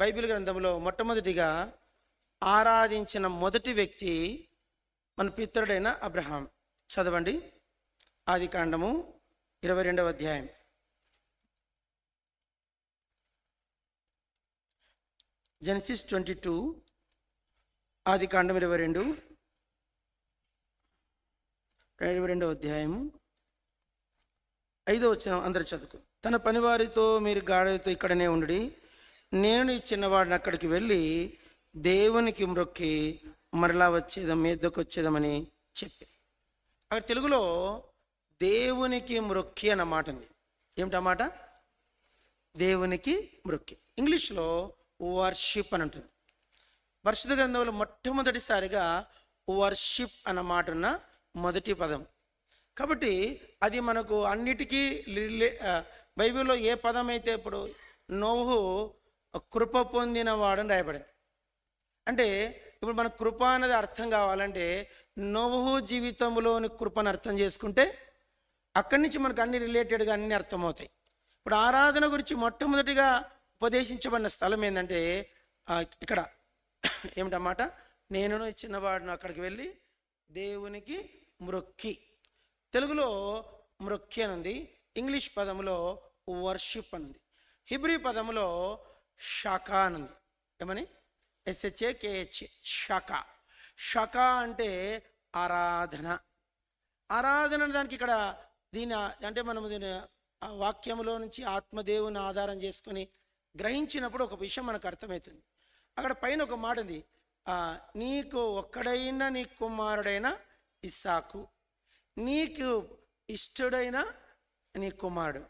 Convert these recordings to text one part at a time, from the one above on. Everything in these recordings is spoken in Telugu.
బైబిల్ గ్రంథంలో మొట్టమొదటిగా ఆరాధించిన మొదటి వ్యక్తి మన పితరుడైన అబ్రహాం. చదవండి, ఆదికాండము 22వ అధ్యాయం. జెనసిస్ 22, ఆదికాండం 22వ అధ్యాయము 5వ వచనం అందరు చదువుకు. తన పనివారితో మీరు గాడిదతో ఇక్కడనే ఉండి, నేను ఈ చిన్నవాడిని అక్కడికి వెళ్ళి దేవునికి మ్రొక్కి మరలా మీదకి వచ్చేదామని చెప్పి. అక్కడ తెలుగులో దేవునికి మ్రొక్కి అన్న మాట ఉంది. ఏమిటన్నమాట? దేవునికి మ్రొక్కి. ఇంగ్లీష్లో వర్షిప్ అని ఉంటుంది. పరిశుద్ధ గ్రంథంలో మొట్టమొదటిసారిగా వర్షిప్ అన్న మాట ఉన్న మొదటి పదం. కాబట్టి అది మనకు అన్నిటికీ బైబిల్లో ఏ పదం అయితే ఇప్పుడు నోహు కృప పొందిన వాడని రాయబడింది. అంటే ఇప్పుడు మన కృప అనేది అర్థం కావాలంటే నోహు జీవితంలోని కృపను అర్థం చేసుకుంటే అక్కడి నుంచి మనకు అన్ని రిలేటెడ్గా అన్ని అర్థమవుతాయి. ఇప్పుడు ఆరాధన గురించి మొట్టమొదటిగా ఉపదేశించబడిన స్థలం ఏంటంటే ఇక్కడ ఏమిటన్నమాట, నేను చిన్నవాడును అక్కడికి వెళ్ళి దేవునికి మ్రొక్కి. తెలుగులో మ్రొక్కి అని ఉంది, ఇంగ్లీష్ పదంలో వర్షిప్ అని ఉంది, హిబ్రీ పదంలో షకా అని ఉంది. ఏమని? SHAKH, షకా. షకా అంటే ఆరాధన. ఆరాధన దానికి ఇక్కడ దీని అంటే మనము దీని వాక్యంలో నుంచి ఆత్మదేవుని ఆధారం చేసుకొని గ్రహించినప్పుడు ఒక విషయం మనకు అర్థమవుతుంది. అక్కడ పైన ఒక మాట ఉంది, నీకు ఒక్కడైన నీ కుమారుడైన ఇస్సాకు, నీకు ఇష్టడైన నీ కుమారుడు.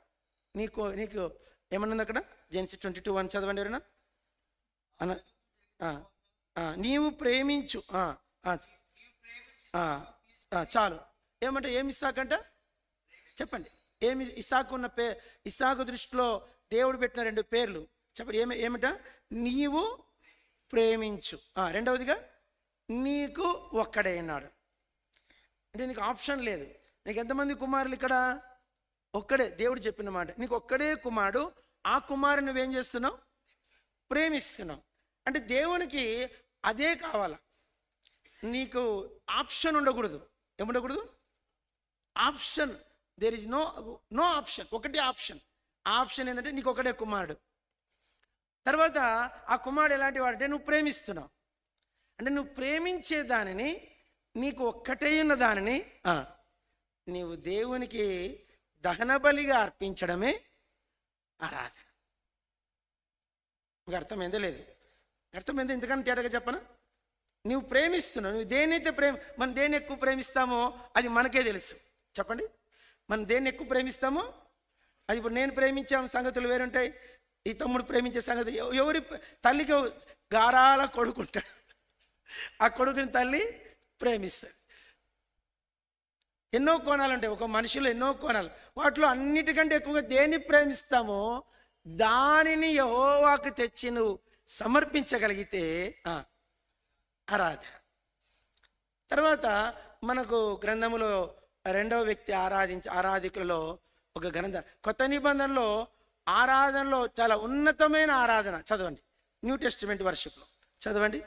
నీకు ఏమన్నది అక్కడ? జెనసిస్ 22:1 చదవండి ఎవరైనా. నీవు ప్రేమించు, చాలు. ఏమంటే ఏమి ఇస్సాకంట చెప్పండి. ఏమి ఇస్సాకు ఉన్న ఇస్సాకు దృష్టిలో దేవుడు పెట్టిన 2 పేర్లు చెప్పండి. ఏమిట? నీవు ప్రేమించు, రెండవదిగా నీకు ఒక్కడే అన్నాడు. అంటే నీకు ఆప్షన్ లేదు. నీకు ఎంతమంది కుమారులు? ఇక్కడ ఒక్కడే. దేవుడు చెప్పిన మాట, నీకు ఒక్కడే కుమారుడు. ఆ కుమారుని నువ్వేం చేస్తున్నావు? ప్రేమిస్తున్నావు. అంటే దేవునికి అదే కావాలా, నీకు ఆప్షన్ ఉండకూడదు. ఏముండకూడదు? Option. There is no option. ఒకటే ఆప్షన్. ఆ ఆప్షన్ ఏంటంటే నీకు ఒకటే కుమారుడు. తర్వాత ఆ కుమారుడు ఎలాంటి వాడంటే నువ్వు ప్రేమిస్తున్నావు. అంటే నువ్వు ప్రేమించే దానిని, నీకు ఒక్కటే ఉన్న దానిని నీవు దేవునికి దహన బలిగా అర్పించడమే ఆరాధన. ఇంకా అర్థమైందో లేదు? అర్థమైందో? ఎందుకని తేడాగా చెప్పనా? నువ్వు ప్రేమిస్తున్నావు. నువ్వు దేనైతే మనం దేన్ని ఎక్కువ ప్రేమిస్తామో అది మనకే తెలుసు. చెప్పండి, మనం దేన్ని ఎక్కువ ప్రేమిస్తామో అది. ఇప్పుడు నేను ప్రేమించాము సంగతులు వేరుంటాయి, ఈ తమ్ముడు ప్రేమించే సంగతి. ఎవరి తల్లికి గారాల కొడుకుంటాడు, ఆ కొడుకుని తల్లి ప్రేమిస్తుంది. ఎన్నో కోణాలు ఉంటాయి ఒక మనిషిలో, ఎన్నో కోణాలు. వాటిలో అన్నిటికంటే ఎక్కువగా దేన్ని ప్రేమిస్తామో దానిని యెహోవాకు తెచ్చి నువ్వు సమర్పించగలిగితే ఆరాధన. తర్వాత మనకు గ్రంథములో 2వ వ్యక్తి ఆరాధికులలో ఒక గ్రంథం. కొత్త నిబంధనలో ఆరాధనలో చాలా ఉన్నతమైన ఆరాధన చదవండి. న్యూ టెస్టిమెంట్ వర్షిప్లో చదవండి.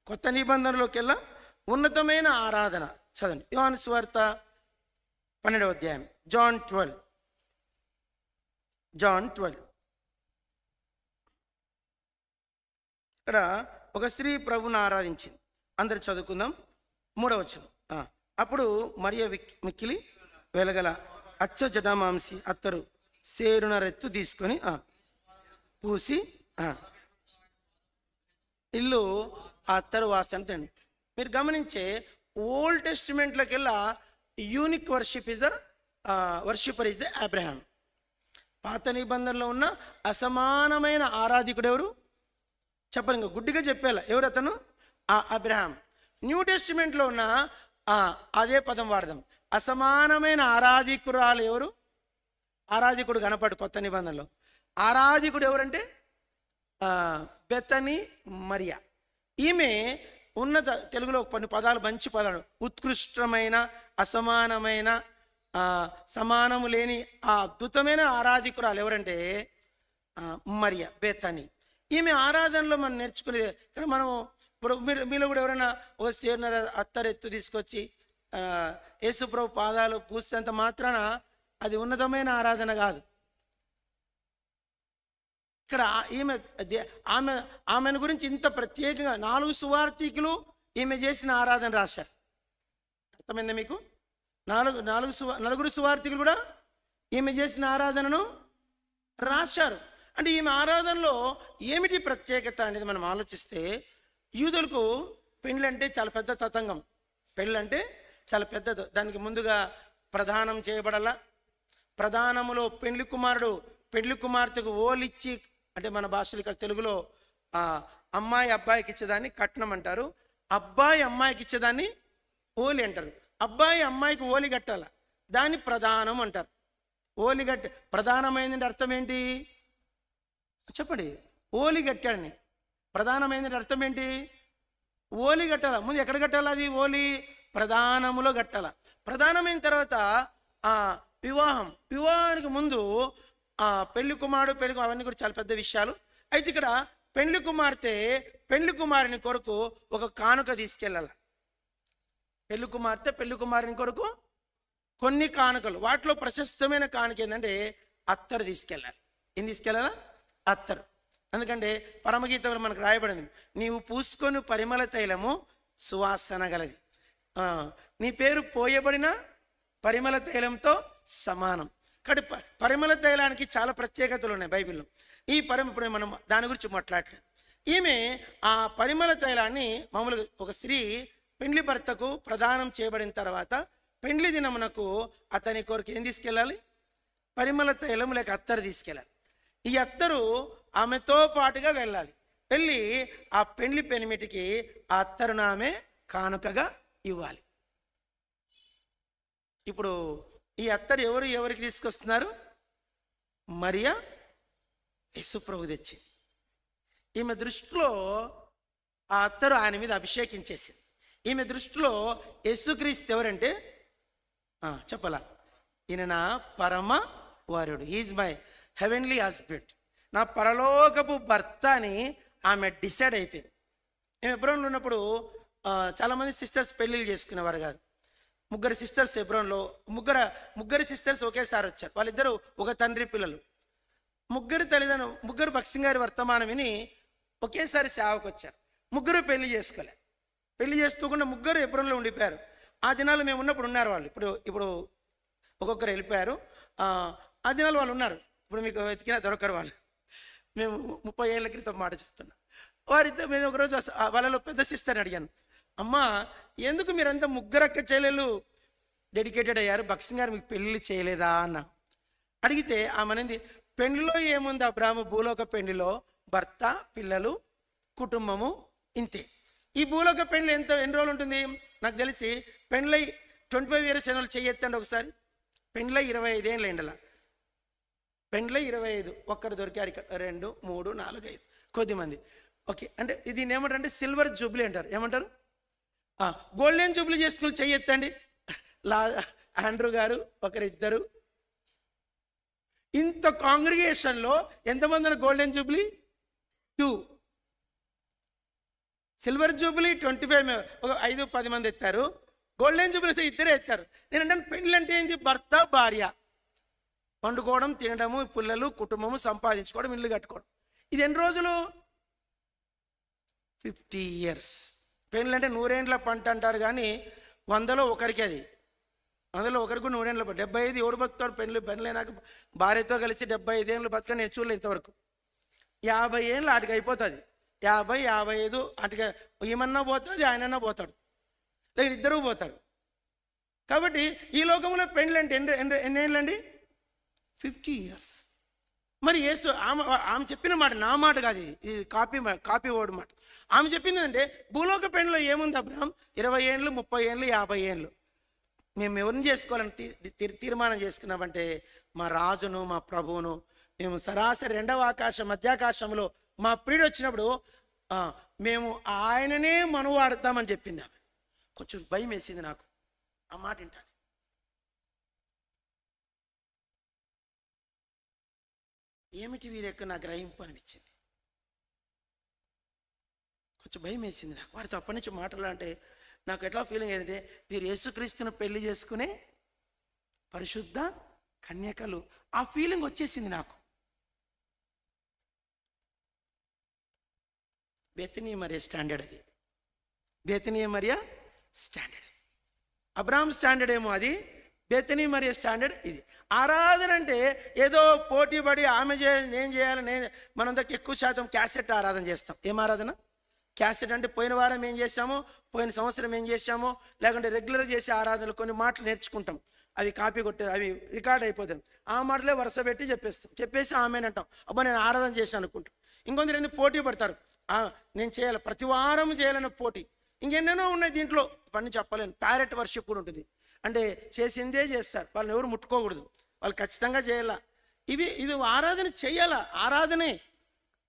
కొత్త నిబంధనలోకి వెళ్ళా ఉన్నతమైన ఆరాధన చదవండి. యోహాను సువార్త 12వ అధ్యాయం, John 12. ఇక్కడ ఒక స్త్రీ ప్రభువును ఆరాధించింది. అందరు చదువుకుందాం. 3వ వచనం. అప్పుడు మరియ మిక్కిలి వెలగల అచ్చ జటామాంసి అత్తరు సేరున రెత్తు తీసుకొని పూసి ఇల్లు అత్తరు వాసన తిండి. మీరు గమనించే ఓల్డ్ టెస్టిమెంట్లోకి వెళ్ళా unique worshipper is the Abraham. పాత నిబంధనలో ఉన్న అసమానమైన ఆరాధికుడు ఎవరు చెప్పరు, ఇంకా గుడ్డిగా చెప్పేలా ఎవరు అతను? అబ్రహాం. న్యూ టెస్టిమెంట్లో ఉన్న అదే పదం వాడదాం, అసమానమైన ఆరాధికురాలు ఎవరు? ఆరాధికుడు కనపడు కొత్త నిబంధనలో. ఆరాధికుడు ఎవరంటే బెతనీ మరియా. ఈమె ఉన్నత, తెలుగులో కొన్ని పదాలు, మంచి పదాలు, ఉత్కృష్టమైన, అసమానమైన, సమానము లేని ఆ అద్భుతమైన ఆరాధికురాలు ఎవరంటే మరియా, బెతనీ. ఈమె ఆరాధనలో మనం నేర్చుకునేది. ఇక్కడ మనం ఇప్పుడు మీలో కూడా ఎవరైనా ఒక సేవనర అత్తరెత్తు తీసుకొచ్చి యేసుప్రభు పాదాలు పూసేంత మాత్రాన అది ఉన్నతమైన ఆరాధన కాదు. ఇక్కడ ఆమె ఆమెను గురించి ఇంత ప్రత్యేకంగా 4 సువార్థికులు ఈమె చేసిన ఆరాధన రాశారు. అర్థమైందా మీకు? 4 సువార్థికులు కూడా ఈమె చేసిన ఆరాధనను రాశారు. అంటే ఈమె ఆరాధనలో ఏమిటి ప్రత్యేకత అనేది మనం ఆలోచిస్తే, యూదులకు పెళ్ళి అంటే చాలా పెద్ద తతంగం. పెళ్ళి అంటే చాలా పెద్దది. దానికి ముందుగా ప్రదానం చేయబడాల. ప్రధానములో పెళ్లి కుమారుడు పెళ్లి కుమార్తెకు ఓలిచ్చి, అంటే మన భాషలో ఇక్కడ తెలుగులో అమ్మాయి అబ్బాయికి ఇచ్చేదాన్ని కట్నం అంటారు, అబ్బాయి అమ్మాయికి ఇచ్చేదాన్ని ఓలి అంటారు. అబ్బాయి అమ్మాయికి ఓలి కట్టాల, దాన్ని ప్రధానం అంటారు. ఓలి ప్రధానమైందంటే అర్థం ఏంటి చెప్పండి? ఓలి కట్టాడని. ప్రధానమైందంటే అర్థం ఏంటి? ఓలి కట్టాల. ముందు ఎక్కడ కట్టాలి? అది ఓలి ప్రధానములో కట్టాల. ప్రధానమైన తర్వాత వివాహానికి ముందు పెళ్లి కుమారుడు అవన్నీ కూడా చాలా పెద్ద విషయాలు. అయితే ఇక్కడ పెళ్లి కుమారుని కొరకు ఒక కానుక తీసుకెళ్ళాల. పెళ్లి కుమారుని కొరకు కొన్ని కానుకలు, వాటిలో ప్రశస్తమైన కానుక ఏంటంటే అత్తరు తీసుకెళ్ళాలి. ఏం తీసుకెళ్ళాలా? అత్తరు. ఎందుకంటే పరమగీతంలో మనకు రాయబడింది, నీవు పూసుకొని పరిమళ తైలము సువాసన గలది, నీ పేరు పోయబడిన పరిమళ తైలంతో సమానం. కాబట్టి పరిమళ తైలానికి చాలా ప్రత్యేకతలు ఉన్నాయి బైబిల్లో. ఇప్పుడు మనం దాని గురించి మాట్లాడలేదు. ఈమె ఆ పరిమళ తైలాన్ని మామూలుగా ఒక స్త్రీ పెండ్లి భర్తకు ప్రదానం చేయబడిన తర్వాత పెండ్లి దినమునకు అతని కొరకు ఏం తీసుకెళ్ళాలి? పరిమళ తైలం లేక అత్తరు తీసుకెళ్ళాలి. ఈ అత్తరు ఆమెతో పాటుగా వెళ్ళాలి. వెళ్ళి ఆ పెండ్లి పెనిమిటికి ఆ అత్తరును ఆమె కానుకగా ఇవ్వాలి. ఇప్పుడు ఈ అత్తరు ఎవరికి తీసుకొస్తున్నారు? మరియా యేసుప్రభు తెచ్చింది. ఈమె దృష్టిలో ఆ అత్తరు ఆయన మీద అభిషేకించేసింది. ఈమె దృష్టిలో యేసుక్రీస్తు ఎవరంటే చెప్పాలా, ఈయన నా పరమ వారుడు, ఈజ్ మై హెవెన్లీ హస్బెండ్, నా పరలోకపు భర్త అని ఆమె డిసైడ్ అయిపోయింది. మేము ఎబ్రోన్లో ఉన్నప్పుడు చాలామంది సిస్టర్స్ పెళ్ళిళ్ళు చేసుకునేవారు కాదు. 3 సిస్టర్స్ ఎబ్రోన్లో, ముగ్గురు సిస్టర్స్ ఒకేసారి వచ్చారు. వాళ్ళిద్దరూ ఒక తండ్రి పిల్లలు. ముగ్గురు భక్సింగ్ గారి వర్తమానం విని ఒకేసారి సేవకు వచ్చారు. ముగ్గురు పెళ్లి చేసుకోలే. పెళ్లి చేసుకోకుండా ముగ్గురు ఎబ్రోన్లో ఉండిపోయారు. ఆ దినాలు మేము ఉన్నప్పుడు ఉన్నారు వాళ్ళు. ఇప్పుడు ఒక్కొక్కరు వెళ్ళిపోయారు. ఆ దినాలు వాళ్ళు ఉన్నారు. ఇప్పుడు మీకు వెతికినా దొరకరు వాళ్ళు. మేము 30 ఏళ్ళ క్రితం మాట చెప్తున్నాం. వారితో మేము ఒకరోజు వాళ్ళలో పెద్ద సిస్టర్ని అడిగాను, అమ్మా ఎందుకు మీరంతా ముగ్గురు అక్క చెల్లెలు డెడికేటెడ్ అయ్యారు, భక్సింగ్ గారు మీకు పెళ్ళి చేయలేదా అన్న అడిగితే ఆమెనంది, పెళ్లిలో ఏముంది అబ్రాహ్మ, భూలోక పెళ్లిలో భర్త, పిల్లలు, కుటుంబము, ఇంతే. ఈ భూలోక పెళ్లి ఎన్ని రోజులు ఉంటుంది? నాకు తెలిసి పెళ్ళై 25 years ఏదో చెయ్యెత్తండి ఒకసారి. పెళ్ళై 25 ఏళ్ళు అయిండలా. పెళ్ళై 25 ఒక్కరు దొరికారు ఇక్కడ, 2 3 4 5 కొద్దిమంది. ఓకే, అంటే దీన్ని ఏమంటారు అంటే సిల్వర్ జూబ్లీ అంటారు. ఏమంటారు? గోల్డెన్ జూబ్లీ చేసుకుని చెయ్యెత్తండి. ఆండ్రూ గారు, ఒకరిద్దరు. ఇంత కాంగ్రిగేషన్లో ఎంతమంది గోల్డెన్ జూబ్లీ? 2. సిల్వర్ జూబ్లీ 25, ఒక 5-10 మంది ఎత్తారు. గోల్డెన్ జూబ్లీ ఇద్దరే ఎత్తారు. నేనంటే పెళ్ళి అంటే ఏంటి? భర్త భార్య వండుకోవడం, తినడము, పిల్లలు, కుటుంబము, సంపాదించుకోవడం, ఇల్లు కట్టుకోవడం. ఇది ఎన్ని రోజులు? 50 years. పెళ్ళి అంటే 100 ఏండ్ల పంట అంటారు, కానీ 100లో ఒకరికి, అది 100లో ఒకరికి 100 ఏండ్ల పంట. 75 ఎవడు బతుకుతాడు? పెళ్ళైనాక భార్యతో కలిసి 75 ఏళ్ళు బతుక నేను చూడలే ఇంతవరకు. 50 ఏళ్ళు ఆటికి అయిపోతుంది. 50, 55 అటుగా ఏమన్నా పోతుంది, ఆయనన్నా పోతాడు, లేక ఇద్దరూ పోతారు. కాబట్టి ఈ లోకంలో పెళ్ళి అంటే ఎన్ని ఏళ్ళండి? 50 years. మరి యేసు ఆమె చెప్పిన మాట నా మాట కాదు, ఇది కాపీ వర్డ్ మాట. ఆమె చెప్పింది అంటే భూలోక పెళ్ళిలో ఏముంది అబ్రహం? 20 ఏళ్ళు, 30 ఏళ్ళు, 50 ఏళ్ళు. మేము ఎవరిని చేసుకోవాలని తీర్మానం చేసుకున్నామంటే మా రాజును, మా ప్రభువును. మేము సరాసరి 2వ ఆకాశం, మధ్యాకాశంలో మా ప్రియుడు వచ్చినప్పుడు మేము ఆయననే మనువాడతామని చెప్పింది ఆమె. కొంచెం భయం వేసింది నాకు ఆ మాట వింటాను. ఏమిటి వీరి యొక్క నా గ్రహింపు అనిపించింది. కొంచెం భయం వేసింది నాకు. వారితో అప్పటి నుంచి మాట్లాడాలంటే నాకు ఎట్లా ఫీలింగ్ ఏంటంటే, మీరు యేసుక్రీస్తును పెళ్లి చేసుకునే పరిశుద్ధ కన్యకలు, ఆ ఫీలింగ్ వచ్చేసింది నాకు. బెతనీ మరియా స్టాండర్డ్ అది, బెతనీ మరియా స్టాండర్డ్. అబ్రహాం స్టాండర్డ్ ఏమో అది, బెతనీ మరియా స్టాండర్డ్ ఇది. ఆరాధన అంటే ఏదో పోటీ పడి ఆమె చేయాలి నేను చేయాలి, మనందరికి ఎక్కువ శాతం క్యాసెట్ ఆరాధన చేస్తాం. ఏం ఆరాధన? క్యాసెట్ అంటే పోయిన వారం ఏం చేసామో, పోయిన సంవత్సరం ఏం చేసామో, లేకుంటే రెగ్యులర్ చేసే ఆరాధనలు కొన్ని మాటలు నేర్చుకుంటాం, అవి కాపీ కొట్టే అవి రికార్డ్ అయిపోతాం. ఆ మాటలే వరుస పెట్టి చెప్పేసి ఆమెనంటాం, అబ్బా నేను ఆరాధన చేశాను అనుకుంటాం. ఇంకొందరు ఎందుకు పోటీ పడతారు, నేను చేయాలి, ప్రతి వారం చేయాలన్న పోటీ. ఇంకెన్నెన్నో ఉన్నాయి దీంట్లో, పని చెప్పలేను. ప్యారెట్ వర్షిప్ కూడా ఉంటుంది, అంటే చేసిందే చేస్తారు, వాళ్ళని ఎవరు ముట్టుకోకూడదు, వాళ్ళు ఖచ్చితంగా చేయాలా. ఇవి ఆరాధన చేయాలా, ఆరాధనే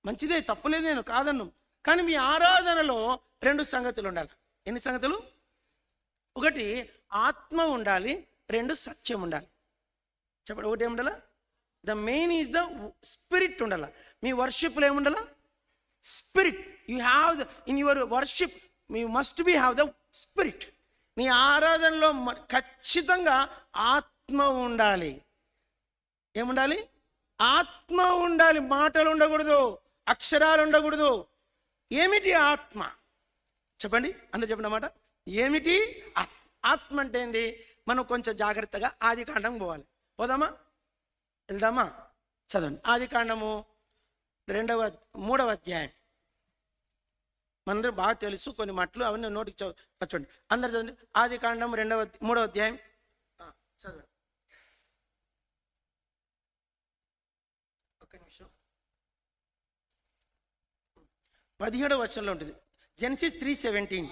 మంచిదే, తప్పులేదు, నేను కాదన్ను. కానీ మీ ఆరాధనలో 2 సంగతులు ఉండాలి. ఎన్ని సంగతులు? 1 ఆత్మ ఉండాలి, 2 సత్యం ఉండాలి. చెప్పండి, 1 ఏముండాలా? The main is the spirit ఉండాల. మీ వర్షిప్లో ఏముండాలా? Spirit. You have in your worship you must be have the spirit. మీ ఆరాధనలో ఖచ్చితంగా ఆత్మ ఉండాలి. ఏముండాలి? ఆత్మ ఉండాలి. మాటలు ఉండకూడదు, అక్షరాలు ఉండకూడదు. ఏమిటి ఆత్మ? చెప్పండి, అందరు చెప్పండి అన్నమాట. ఏమిటి ఆత్మ అంటే ఏంది? మనం కొంచెం జాగ్రత్తగా ఆదికాండం పోవాలి. పోదామా? వెళ్దామా? చదవండి. ఆదికాండము 3వ అధ్యాయం. మనందరూ బాగా తెలుసు కొన్ని మాటలు, అవన్నీ నోటికి చూడండి. అందరు చదవండి. ఆదికాండం 3వ అధ్యాయం చదవండి. ఒక్క నిమిషం. 17వ వచనంలో ఉంటుంది. జెనసిస్ 3:17.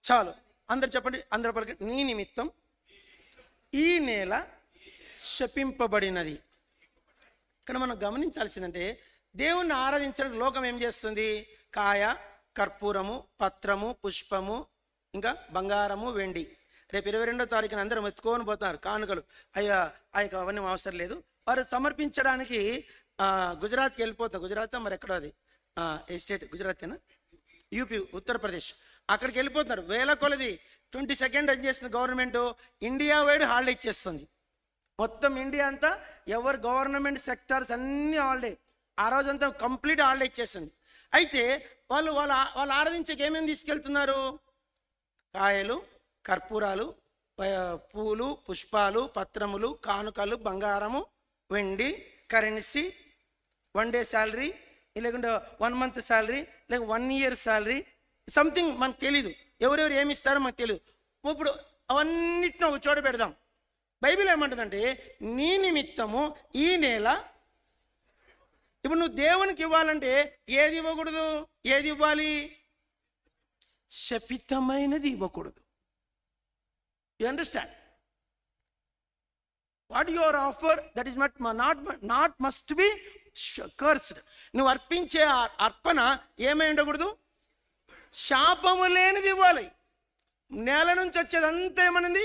చాలు, అందరు చెప్పండి, అందరు పలకండి. నీ నిమిత్తం ఈ నేల శపింపబడినది. ఇక్కడ మనం గమనించాల్సిందంటే, దేవుణ్ణి ఆరాధించడానికి లోకం ఏం చేస్తుంది? కాయ, కర్పూరము, పత్రము, పుష్పము, ఇంకా బంగారము, వెండి. రేపు 22వ తారీఖున అందరం ఎత్తుకొని పోతున్నారు కానుకలు. అవన్నీ అవసరం లేదు. వారు సమర్పించడానికి గుజరాత్కి వెళ్ళిపోతారు. గుజరాత్ మరి ఎక్కడో అది ఏ స్టేట్? గుజరాతేనా? యూపీ, ఉత్తరప్రదేశ్. అక్కడికి వెళ్ళిపోతున్నారు వేల కొలది. 22nd ఏం చేస్తుంది గవర్నమెంట్? ఇండియా వైడ్ హాలిడే ఇచ్చేస్తుంది. మొత్తం ఇండియా అంతా ఎవరు గవర్నమెంట్ సెక్టార్స్ అన్నీ హాలిడే. ఆ రోజంతా కంప్లీట్ హాలిడే ఇచ్చేస్తుంది. అయితే వాళ్ళు ఆరాధించక ఏమేమి తీసుకెళ్తున్నారు? కాయలు, కర్పూరాలు, పూలు, పుష్పాలు, పత్రములు, కానుకలు, బంగారము, వెండి, కరెన్సీ, 1 day శాలరీ, లేకుంటే 1 month శాలరీ, లేక 1 year శాలరీ, సంథింగ్ మనకు తెలీదు. ఎవరెవరు ఏమి ఇస్తారో మనకు తెలియదు. ఇప్పుడు అవన్నిటిని ఒక చోట పెడదాం. బైబిల్ ఏమంటుందంటే, నీ నిమిత్తము ఈ నేల. ఇప్పుడు నువ్వు దేవునికి ఇవ్వాలంటే ఏది ఇవ్వకూడదు? ఏది ఇవ్వాలి? శపితమైనది ఇవ్వకూడదు. You understand? What your offer, that is not must be cursed. నువ్వు అర్పించే అర్పణ ఏమై ఉండకూడదు? శాపము లేనిది ఇవ్వాలి. నేల నుంచి వచ్చేదంతా ఏమనింది?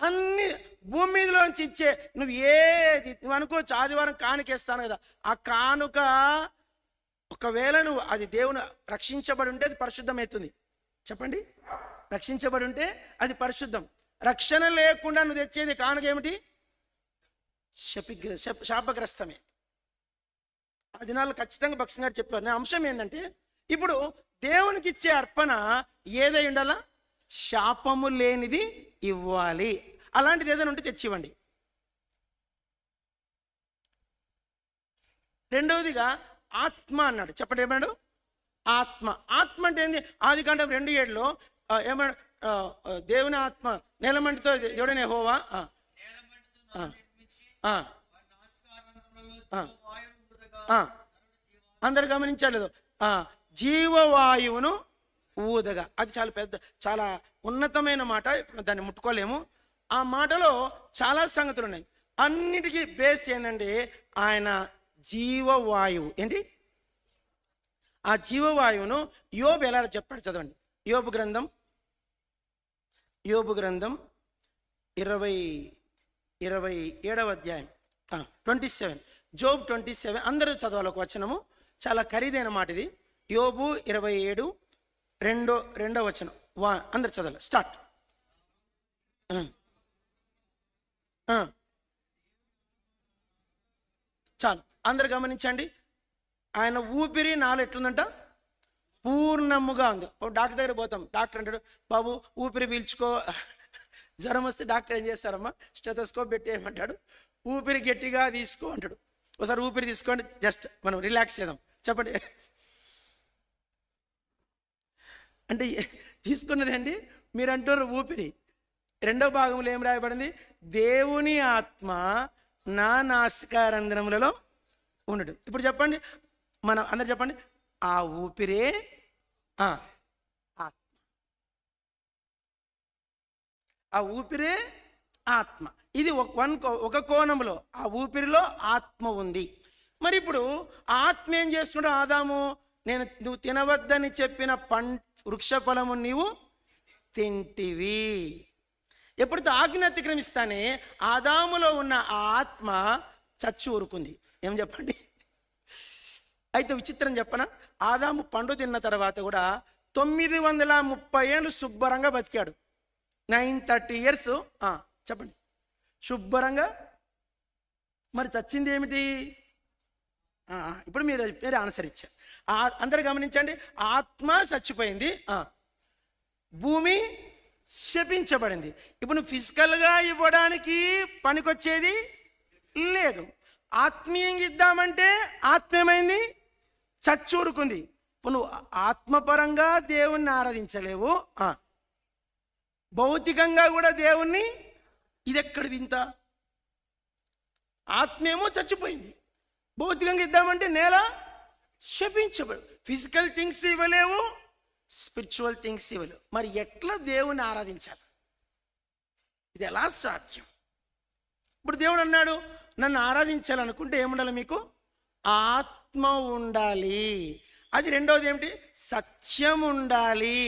అన్ని భూమి మీదలోంచి ఇచ్చే. నువ్వు అనుకోవచ్చు ఆదివారం కానుకేస్తాను కదా, ఆ కానుక ఒకవేళ నువ్వు అది దేవుని రక్షించబడి ఉంటే అది పరిశుద్ధమవుతుంది. చెప్పండి, రక్షించబడి ఉంటే అది పరిశుద్ధం. రక్షణ లేకుండా నువ్వు తెచ్చేది కానుక ఏమిటి? శాపగ్రస్తమే. ఆ దినాల్లో ఖచ్చితంగా భక్సింగ్ గారు చెప్పారు. నా అంశం ఏంటంటే, ఇప్పుడు దేవునికి ఇచ్చే అర్పణ ఏదై ఉండాలా? శాపము లేనిది ఇవ్వాలి. అలాంటిది ఏదైనా ఉంటే తెచ్చివ్వండి. రెండవదిగా ఆత్మ అన్నాడు. చెప్పండి, ఏమన్నాడు? ఆత్మ. ఆత్మ అంటే ఏంది? ఆదికాండం 2:7 ఏమన్నాడు? దేవుని ఆత్మ నేలమంటితో దేవుడనే యెహోవా అందరు గమనించలేదు. జీవవాయువును ఊదగా. అది చాలా పెద్ద, చాలా ఉన్నతమైన మాట. ఇప్పుడు దాన్ని ముట్టుకోలేము. ఆ మాటలో చాలా సంగతులు ఉన్నాయి. అన్నిటికీ బేస్ ఏంటంటే ఆయన జీవవాయువు. ఏంటి? ఆ జీవవాయువును యోబు ఎలా చెప్పాడు? చదవండి. యోబు గ్రంథం 20 27 27 జోబ్ 27 అందరూ చదవాలి ఒక వచనము, చాలా ఖరీదైన మాట ఇది. యోబు 27 రెండో వచనం అందరు చదవాలి. స్టార్ట్. చాలు, అందరు గమనించండి. ఆయన ఊపిరి నాలో ఎట్లుందంట, పూర్ణముగా ఉంది. డాక్టర్ దగ్గర పోతాం, డాక్టర్ అంటాడు, బాబు ఊపిరి పీల్చుకో. జ్వరం వస్తే డాక్టర్ ఏం చేస్తారమ్మా, స్టెథోస్కోప్ పెట్టేయమంటాడు, ఊపిరి గట్టిగా తీసుకో అంటాడు. ఒకసారి ఊపిరి తీసుకోండి, జస్ట్ మనం రిలాక్స్ చేద్దాం. చెప్పండి. అంటే తీసుకున్నది అండి, మీరు అంటారు ఊపిరి. రెండవ భాగంలో ఏం రాయబడింది, దేవుని ఆత్మ నా నాసికారంధ్రములలో ఉండడు. ఇప్పుడు చెప్పండి, మనం అందరు చెప్పండి, ఆ ఊపిరే ఆత్మ. ఆ ఊపిరే ఆత్మ. ఇది ఒక కోణంలో ఆ ఊపిరిలో ఆత్మ ఉంది. మరి ఇప్పుడు ఆత్మ ఏం చేస్తున్నాడు, ఆదాము నువ్వు తినవద్దని చెప్పిన వృక్ష ఫలము నీవు తింటివి. ఎప్పుడైతే ఆజ్ఞ అతిక్రమిస్తానే ఆదాములో ఉన్న ఆ ఆత్మ చచ్చి ఊరుకుంది. ఏం చెప్పండి. అయితే విచిత్రం చెప్పనా, ఆదాము పండు తిన్న తర్వాత కూడా 930 ఏళ్ళు శుభ్రంగా బతికాడు. 930 years చెప్పండి శుభ్రంగా. మరి చచ్చింది ఏమిటి? ఇప్పుడు మీరు ఆన్సర్ ఇచ్చారు. అందరు గమనించండి, ఆత్మ చచ్చిపోయింది, భూమి శపించబడింది. ఇప్పుడు నువ్వు ఫిజికల్గా ఇవ్వడానికి పనికొచ్చేది లేదు. ఆత్మీయంగా ఇద్దామంటే ఆత్మ ఏమైంది, చచ్చూరుకుంది. ఇప్పుడు నువ్వు ఆత్మపరంగా దేవుణ్ణి ఆరాధించలేవు, భౌతికంగా కూడా దేవుణ్ణి. ఇది ఎక్కడ వింత? ఆత్మేమో చచ్చిపోయింది, భౌతికంగా ఇద్దామంటే నేల శపించబడు. ఫిజికల్ థింగ్స్ ఇవ్వలేవు, స్పిరిచువల్ థింగ్స్ ఇవ్వలేవు. మరి ఎట్లా దేవుణ్ణి ఆరాధించాలి? ఇది ఎలా సాధ్యం? ఇప్పుడు దేవుడు అన్నాడు, నన్ను ఆరాధించాలనుకుంటే ఏముండాలి, మీకు ఆత్మ ఉండాలి. అది రెండవది ఏమిటి, సత్యం ఉండాలి.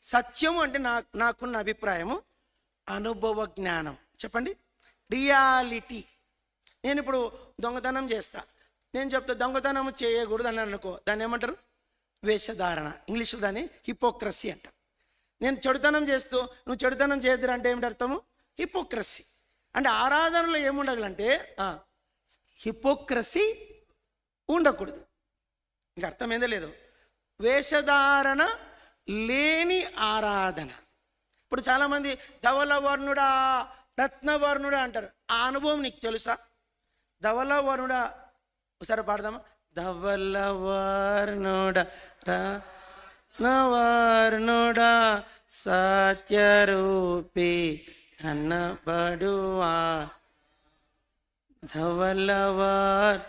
సత్యము అంటే నాకున్న అభిప్రాయము అనుభవ జ్ఞానం. చెప్పండి, రియాలిటీ. నేను ఇప్పుడు దొంగతనం చేస్తా, నేను చెప్తా దొంగతనం చేయకూడదు అని అనుకో, దాన్ని ఏమంటారు, వేషధారణ. ఇంగ్లీష్లో దాన్ని హిపోక్రసీ అంటారు. నేను చెడుతనం చేస్తూ నువ్వు చెడుతనం చేయద్దురు అంటే ఏమిటి అర్థము, హిపోక్రసీ. అంటే ఆరాధనలో ఏముండాలంటే హిపోక్రసీ ఉండకూడదు. ఇంక అర్థమైందో లేదు, వేషధారణ లేని ఆరాధన. ఇప్పుడు చాలామంది ధవలవర్ణుడా రత్నవర్ణుడా అంటారు. ఆ అనుభవం నీకు తెలుసా? ధవలవర్ణుడా ఒకసారి పాడదామా, ధవలవర్ణుడా రత్నవర్ణుడా సత్యరూపి అన్నబడువా ధవలవర్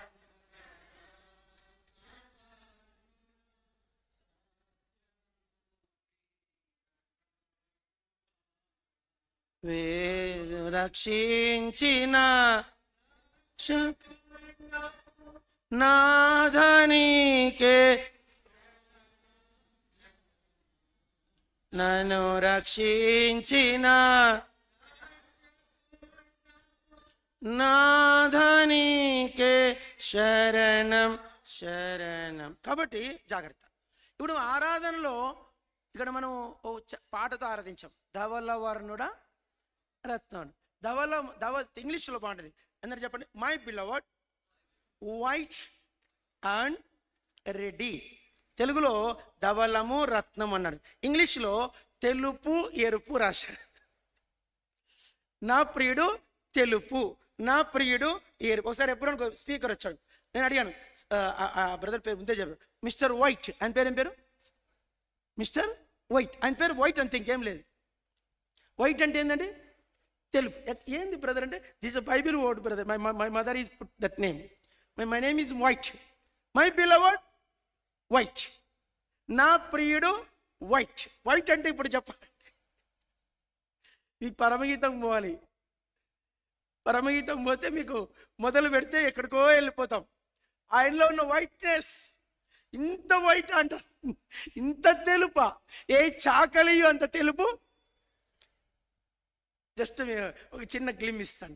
రక్షించిన నాధనికే నన్ను రక్షించిన నాధనికే శరణం శరణం. కాబట్టి జాగ్రత్త. ఇప్పుడు ఆరాధనలో ఇక్కడ మనం పాటతో ఆరాధించాం, ధవలవర్ణుడా రత్నుడు. ఇంగ్లీష్లో బాగుంటుంది, అందరు చెప్పండి, my beloved white and ready. తెలుగులో ధవలము రత్నం అన్నాడు, ఇంగ్లీష్లో తెలుపు ఎరుపు రాశాడు. నా ప్రియుడు తెలుపు, నా ప్రియుడు ఎరుపు. ఒకసారి ఎప్పుడు స్పీకర్ వచ్చాడు, నేను అడిగాను బ్రదర్ పేరు ముందే చెప్పాడు, మిస్టర్ వైట్. ఆయన పేరు ఏం పేరు? Mister white. ఆయన పేరు వైట్ అంతే, ఇంకేం లేదు. వైట్ అంటే ఏంటంటే తెలుపు. ఏంది బ్రదర్ అంటే, this Bible word brother, my mother is put that name, my name is white, my beloved white, నా ప్రియుడు వైట్. వైట్ అంటే ఇప్పుడు చెప్పండి, మీకు పరమగీతం పోవాలి. పరమగీతం పోతే మీకు మొదలు పెడితే ఎక్కడికో వెళ్ళిపోతాం. ఆయనలో ఉన్న వైట్నెస్, ఇంత వైట్ అంటారు, ఇంత తెలుపా, ఏ చాకలియు అంత తెలుపు. జస్ట్ ఒక చిన్న గ్లిమ్ ఇస్తాను.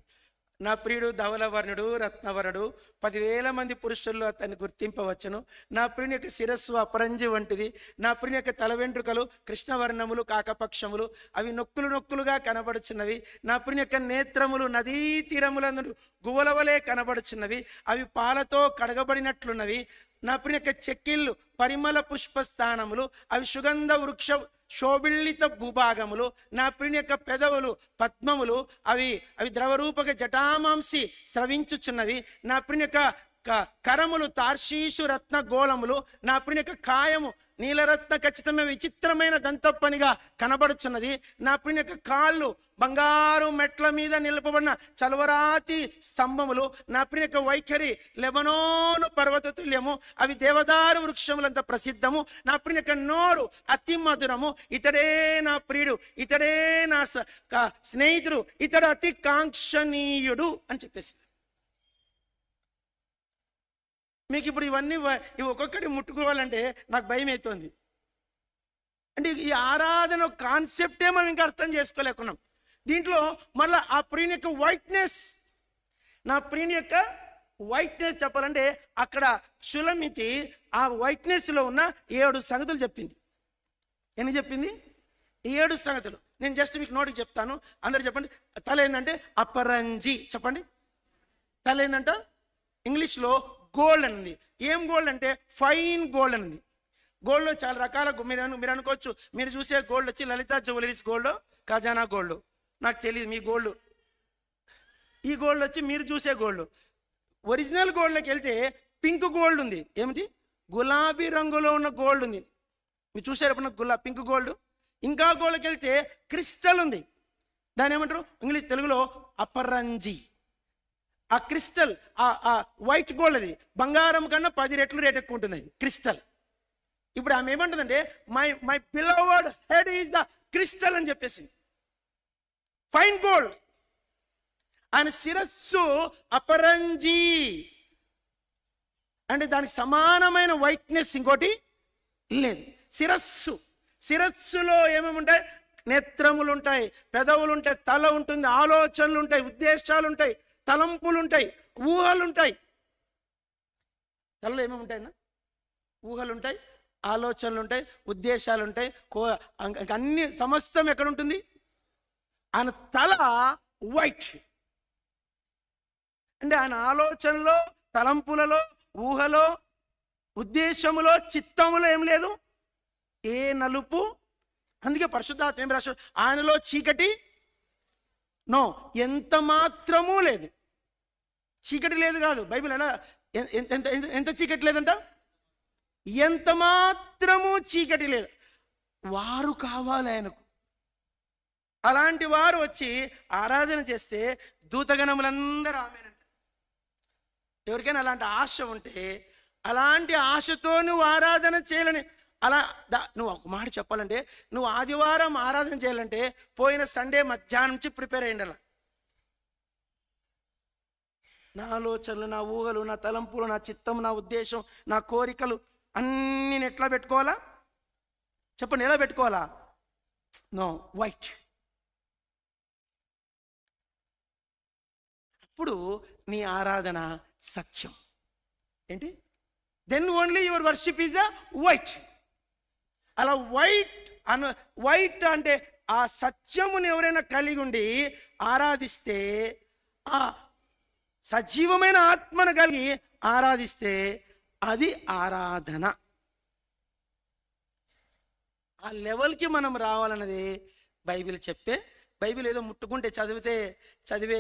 నా ప్రియుడు ధవలవర్ణుడు రత్నవర్ణుడు, 10,000 మంది పురుషుల్లో అతన్ని గుర్తింపవచ్చును. నా ప్రియుని యొక్క శిరస్సు అపరంజి వంటిది, నా ప్రియుని యొక్క తల వెంట్రుకలు కృష్ణవర్ణములు కాకపక్షములు, అవి నొక్కులు నొక్కులుగా కనబడుచున్నవి. నా ప్రియుని యొక్క నేత్రములు నదీ తీరములందు గువ్వల వలె కనబడుచున్నవి, అవి పాలతో కడగబడినట్లున్నవి. నా ప్రియుని యొక్క చెక్కిళ్ళు పరిమళ పుష్పస్థానములు, అవి సుగంధ వృక్ష శోభిల్లిత భూభాగములు. నా ప్రియుని యొక్క పెదవులు పద్మములు, అవి ద్రవరూపక జటామాంసి స్రవించుచున్నవి. నా ప్రియుని యొక్క కరములు తార్షీషు రత్న గోళములు, నా ప్రియుని యొక్క కాయము నీలరత్న ఖచ్చితమైన విచిత్రమైన దంతపనిగా కనబడుచున్నది. నా ప్రియుని యొక్క కాళ్ళు బంగారు మెట్ల మీద నిలపబడిన చలవరాతి స్తంభములు. నా ప్రియుని యొక్క వైఖరి లెబనోను పర్వత తుల్యము, అవి దేవదారు వృక్షములంత ప్రసిద్ధము. నా ప్రియుని యొక్క నోరు అతి మధురము, ఇతడే నా ప్రియుడు, ఇతడే నా స్నేహితుడు, ఇతడు అతి కాంక్షణీయుడు అని చెప్పేసి. మీకు ఇప్పుడు ఇవి ఒక్కొక్కటి ముట్టుకోవాలంటే నాకు భయం అవుతుంది. అంటే ఈ ఆరాధన కాన్సెప్టే మనం ఇంకా అర్థం చేసుకోలేకున్నాం. దీంట్లో మళ్ళీ ఆ ప్రియుని యొక్క వైట్నెస్, నా ప్రియుని యొక్క వైట్నెస్ చెప్పాలంటే అక్కడ షులమితి ఆ వైట్నెస్లో ఉన్న 7 సంగతులు చెప్పింది. ఎన్ని చెప్పింది? 7 సంగతులు. నేను జస్ట్ మీకు నోటికి చెప్తాను, అందరు చెప్పండి. తల ఏంటంటే అపరంజి, చెప్పండి. తల ఏంటంట ఇంగ్లీష్లో గోల్డ్ అని ఉంది. ఏం గోల్డ్ అంటే ఫైన్ గోల్డ్ అని ఉంది. గోల్డ్లో చాలా రకాల మీరు అనుకోవచ్చు, మీరు చూసే గోల్డ్ వచ్చి లలిత జ్యువెలరీస్ గోల్డ్, ఖజానా గోల్డ్, నాకు తెలియదు మీ గోల్డ్. ఈ గోల్డ్ వచ్చి మీరు చూసే గోల్డ్. ఒరిజినల్ గోల్డ్లోకి వెళ్తే పింక్ గోల్డ్ ఉంది. ఏమిటి? గులాబీ రంగులో ఉన్న గోల్డ్ ఉంది. మీరు చూసారు ఎప్పుడు పింక్ గోల్డ్. ఇంకా గోల్డ్కి వెళ్తే క్రిస్టల్ ఉంది. దాని ఏమంటారు ఇంగ్లీష్ తెలుగులో అపరంజి. ఆ క్రిస్టల్ ఆ వైట్ గోల్డ్ అది బంగారం కన్నా 10 రెట్లు రేట్ ఎక్కువ ఉంటుంది, అది క్రిస్టల్. ఇప్పుడు ఆమె ఏమంటుందంటే my beloved head is the crystal అని చెప్పేసి, ఫైన్ గోల్డ్. ఆయన శిరస్సు అపరంజి అంటే దానికి సమానమైన వైట్నెస్ ఇంకోటి లేదు. శిరస్సులో ఏమేమి ఉంటాయి? నేత్రములు ఉంటాయి, పెదవులు ఉంటాయి, తల ఉంటుంది, ఆలోచనలు ఉంటాయి, ఉద్దేశాలు ఉంటాయి, తలంపులు ఉంటాయి, ఊహలు ఉంటాయి. తలలో ఏమేమి ఉంటాయన్నా? ఊహలు ఉంటాయి, ఆలోచనలు ఉంటాయి, ఉద్దేశాలు ఉంటాయి, అన్ని సమస్తం ఎక్కడ ఉంటుంది? ఆయన తల వైట్. అంటే ఆయన ఆలోచనలో, తలంపులలో, ఊహలో, ఉద్దేశములో, చిత్తములో ఏం లేదు, ఏ నలుపు. అందుకే పరిశుద్ధాత్మ ఏం రాశాడు? ఆయనలో చీకటి నో, ఎంత మాత్రమూ లేదు. చీకటి లేదు కాదు, బైబిల్ ఎలా ఎంత చీకటి లేదంట? ఎంత మాత్రము చీకటి లేదు. వారు కావాలి ఆయనకు. అలాంటి వారు వచ్చి ఆరాధన చేస్తే దూతగణములందరూ ఆమేనంట. ఎవరికైనా అలాంటి ఆశ ఉంటే, అలాంటి ఆశతో నువ్వు ఆరాధన చేయాలని, అలా నువ్వు ఒక మాట చెప్పాలంటే, నువ్వు ఆదివారం ఆరాధన చేయాలంటే పోయిన సండే మధ్యాహ్నం నుంచి ప్రిపేర్ అయ్యండి. అలా నా ఆలోచనలు, నా ఊహలు, నా తలంపులు, నా చిత్తం, నా ఉద్దేశం, నా కోరికలు అన్నీ ఎట్లా పెట్టుకోవాలా చెప్పండి? ఎలా పెట్టుకోవాలా? No, white. అప్పుడు నీ ఆరాధన సత్యం. ఏంటి? Then only your worship is the white. అలా వైట్ అంటే ఆ సత్యమును ఎవరైనా కలిగి ఉండి ఆరాధిస్తే, ఆ సజీవమైన ఆత్మను కలిగి ఆరాధిస్తే అది ఆరాధన. ఆ లెవెల్కి మనం రావాలన్నది బైబిల్ చెప్పే. బైబిల్ ఏదో ముట్టుకుంటే చదివే